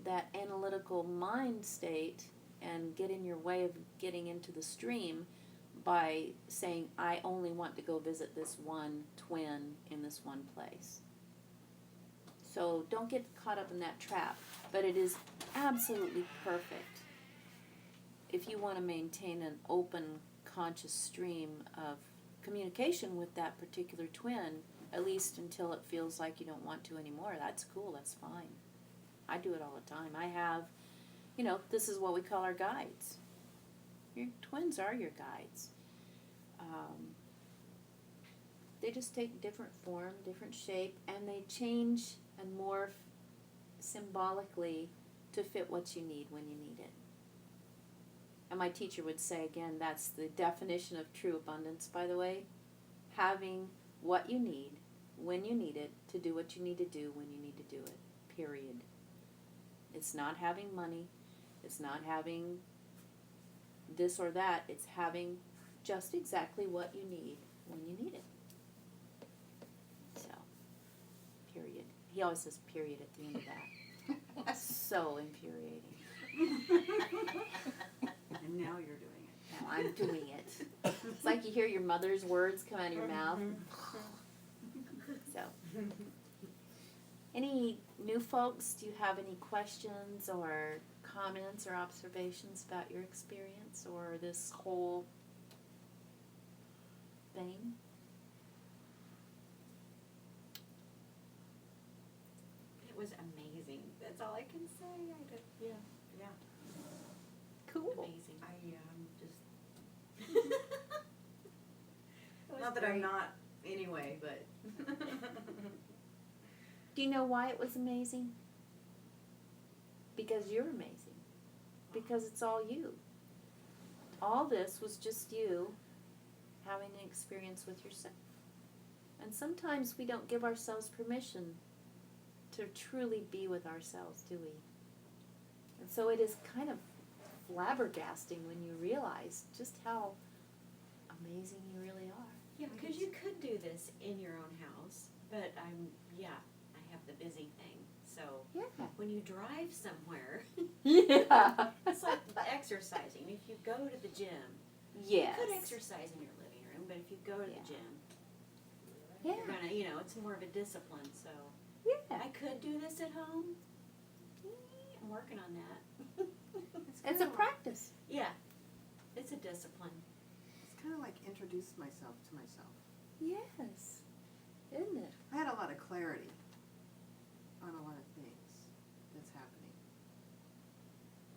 that analytical mind state and get in your way of getting into the stream by saying, I only want to go visit this one twin in this one place. So don't get caught up in that trap. But it is absolutely perfect if you want to maintain an open, conscious stream of communication with that particular twin at least until it feels like you don't want to anymore. That's cool, that's fine. I do it all the time. I have, this is what we call our guides. Your twins are your guides. They just take different form, different shape, and they change and morph symbolically to fit what you need when you need it. And my teacher would say, again, that's the definition of true abundance, by the way. Having what you need, when you need it, to do what you need to do when you need to do it, period. It's not having money. It's not having this or that. It's having just exactly what you need when you need it. So, period. He always says period at the end of that. So infuriating. And now you're doing it. Now I'm doing it. It's like you hear your mother's words come out of your mouth. So, any new folks, do you have any questions or comments or observations about your experience or this whole thing? It was amazing. That's all I can say. Yeah. Cool. Amazing. Just, It was not that I'm great. not anyway, but. Do you know why it was amazing? Because you're amazing. Because it's all you. All this was just you having an experience with yourself. And sometimes we don't give ourselves permission to truly be with ourselves, do we? And so it is kind of flabbergasting when you realize just how amazing you really are. Yeah, because you could do this in your own house, but I have the busy thing. So Yeah. when you drive somewhere, Yeah. it's like exercising. If you go to the gym, Yes. you could exercise in your living room, but if you go to Yeah. the gym, Yeah. you're gonna, it's more of a discipline. So Yeah. I could do this at home. I'm working on that. It's a practice. Yeah, it's a discipline. It's kind of like introduce myself to myself. Yes. Isn't it? I had a lot of clarity on a lot of things that's happening.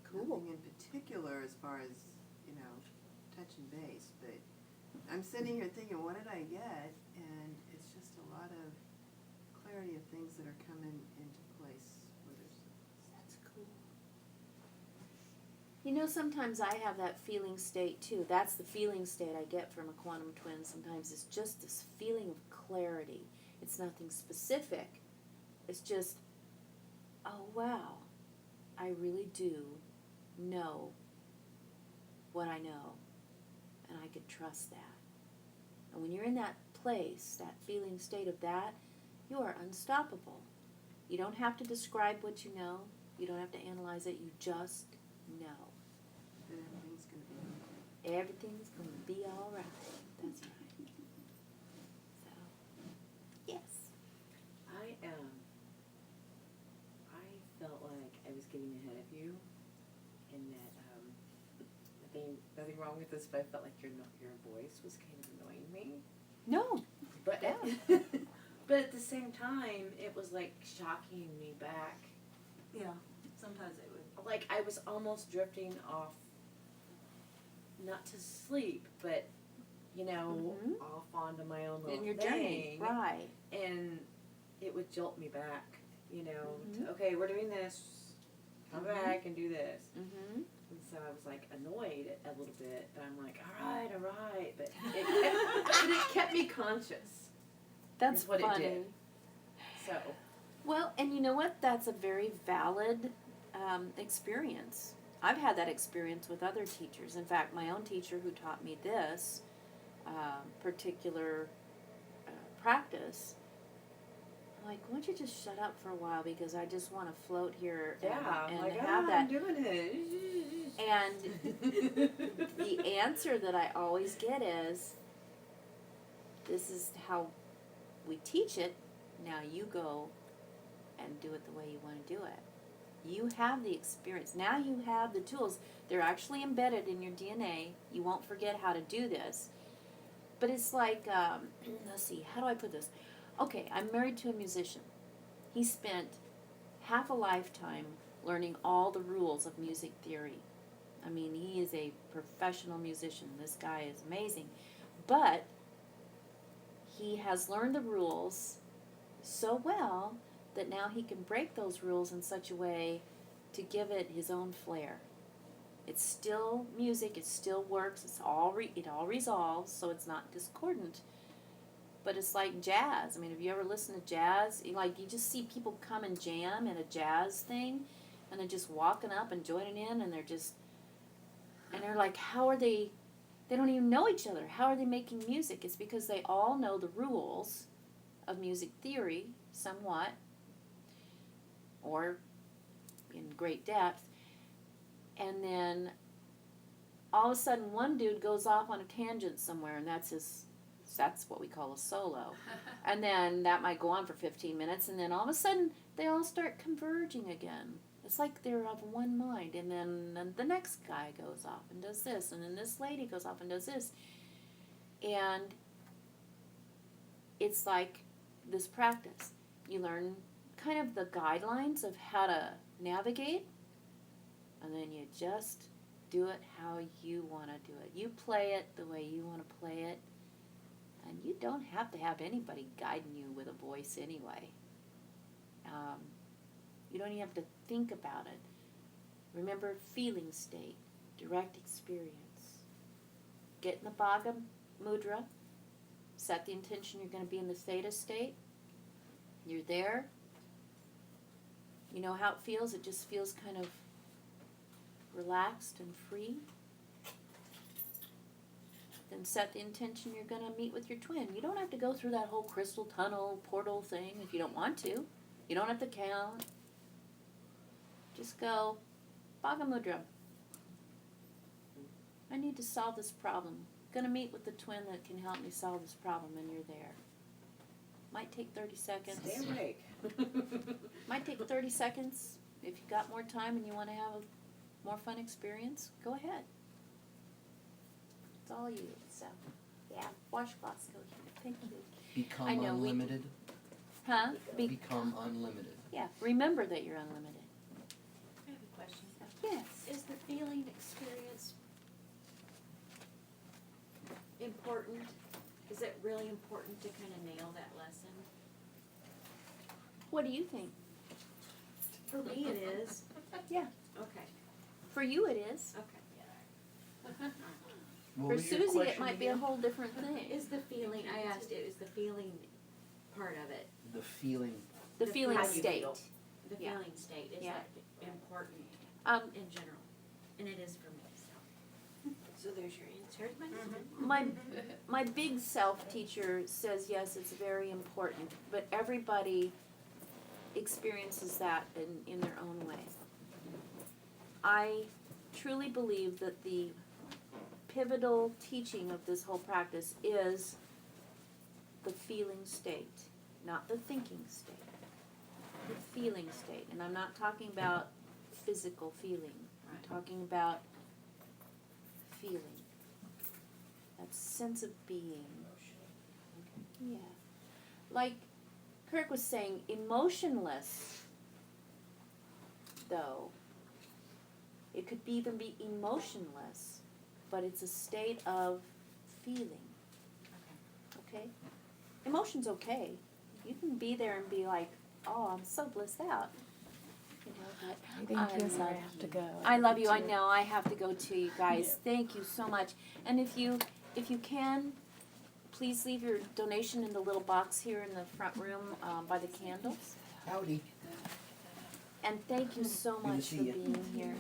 Cool. Nothing in particular as far as, touch and base, but I'm sitting here thinking, what did I get? And it's just a lot of clarity of things that are coming into place where there's. That's cool. Sometimes I have that feeling state too. That's the feeling state I get from a quantum twin. Sometimes it's just this feeling of clarity. It's nothing specific. It's just, oh wow, I really do know what I know. And I could trust that. And when you're in that place, that feeling state of that, you are unstoppable. You don't have to describe what you know. You don't have to analyze it. You just know. That everything's going to be okay. Everything's going to be all right. That's right. So, yes. I felt like I was getting ahead of you, and that nothing wrong with this, but I felt like your voice was kind of annoying me. No. But Yeah. but at the same time, it was like shocking me back. Yeah, sometimes it would. Like I was almost drifting off, not to sleep, but Mhm. off onto my own little In your thing. journey. Right. And it would jolt me back, Mhm. to, okay, we're doing this, come Mhm. back and do this. Mm-hmm. And so I was like annoyed a little bit, but I'm like, all right, but it kept me conscious. That's Is what it funny. did. So, Well, and you know what? That's a very valid experience. I've had that experience with other teachers. In fact, my own teacher who taught me this particular practice, I'm like, why don't you just shut up for a while because I just want to float here and like, have I'm that. doing it. And the answer that I always get is, this is how we teach it, now you go and do it the way you want to do it. You have the experience. Now you have the tools. They're actually embedded in your DNA. You won't forget how to do this. But it's like, let's see, how do I put this? Okay, I'm married to a musician. He spent half a lifetime learning all the rules of music theory. I mean, he is a professional musician. This guy is amazing. But he has learned the rules so well that now he can break those rules in such a way to give it his own flair. It's still music, it still works, it all resolves, so it's not discordant. But it's like jazz. I mean, have you ever listened to jazz? You just see people come and jam in a jazz thing, and they're just walking up and joining in, and they're like, how are they don't even know each other. How are they making music? It's because they all know the rules of music theory, somewhat, or in great depth. And then all of a sudden one dude goes off on a tangent somewhere, and that's what we call a solo. And then that might go on for 15 minutes, and then all of a sudden they all start converging again. It's like they're of one mind, and then the next guy goes off and does this, and then this lady goes off and does this. And it's like this practice. You learn kind of the guidelines of how to navigate, and then you just do it how you want to do it. You play it the way you want to play it, and you don't have to have anybody guiding you with a voice anyway. You don't even have to think about it. Remember, feeling state, direct experience. Get in the Bhaga mudra. Set the intention you're going to be in the theta state. You're there. You know how it feels? It just feels kind of relaxed and free. Then set the intention you're going to meet with your twin. You don't have to go through that whole crystal tunnel portal thing if you don't want to. You don't have to count. Just go, Bhaga mudra. I need to solve this problem. Going to meet with the twin that can help me solve this problem, and you're there. Might take 30 seconds. Stay awake. Might take 30 seconds. If you got more time and you want to have a more fun experience, go ahead. It's all you. So, yeah, washcloths go here. Thank you. Become I know, unlimited. Huh? Become unlimited. Yeah, remember that you're unlimited. I have a question. Yes. Is the feeling experience important? Is it really important to kind of nail that lesson? What do you think? For me it is. Yeah. Okay. For you it is. Okay. What For was your Susie it question might be a again? whole different thing. Is the feeling, I asked, it was the feeling part of it. The feeling. The feeling how you state. feel. The Yeah. feeling state, is Yeah. that important in general? And it is for me, so. So there's your answer. My big self teacher says yes, it's very important, but everybody experiences that in their own way. I truly believe that the pivotal teaching of this whole practice is the feeling state, not the thinking state. The feeling state. And I'm not talking about physical feeling. I'm talking about feeling. That sense of being. Yeah. Like Kirk was saying, emotionless, though, it could even be emotionless, but it's a state of feeling. Okay? Emotion's okay. You can be there and be like, oh, I'm so blissed out. You know, but I have to go. I love you. I know. I have to go too, you guys. Thank you so much. And if you can, please leave your donation in the little box here in the front room by the candles. Howdy. And thank you so Good to much see for you. being here.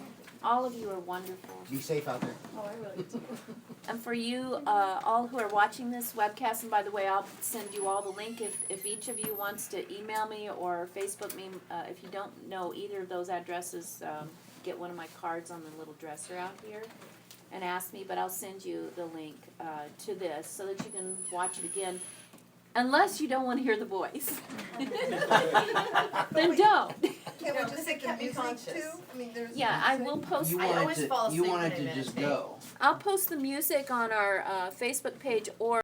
All of you are wonderful. Be safe out there. Oh, I really do. And for you, all who are watching this webcast, and by the way, I'll send you all the link if each of you wants to email me or Facebook me. If you don't know either of those addresses, get one of my cards on the little dresser out here and ask me, but I'll send you the link to this so that you can watch it again. Unless you don't want to hear the voice. Then don't. Can we just get the music too? I mean, there's. Yeah, I will post. You I wanted always fall to. You asleep wanted when I to just meditate. go. I'll post the music on our Facebook page or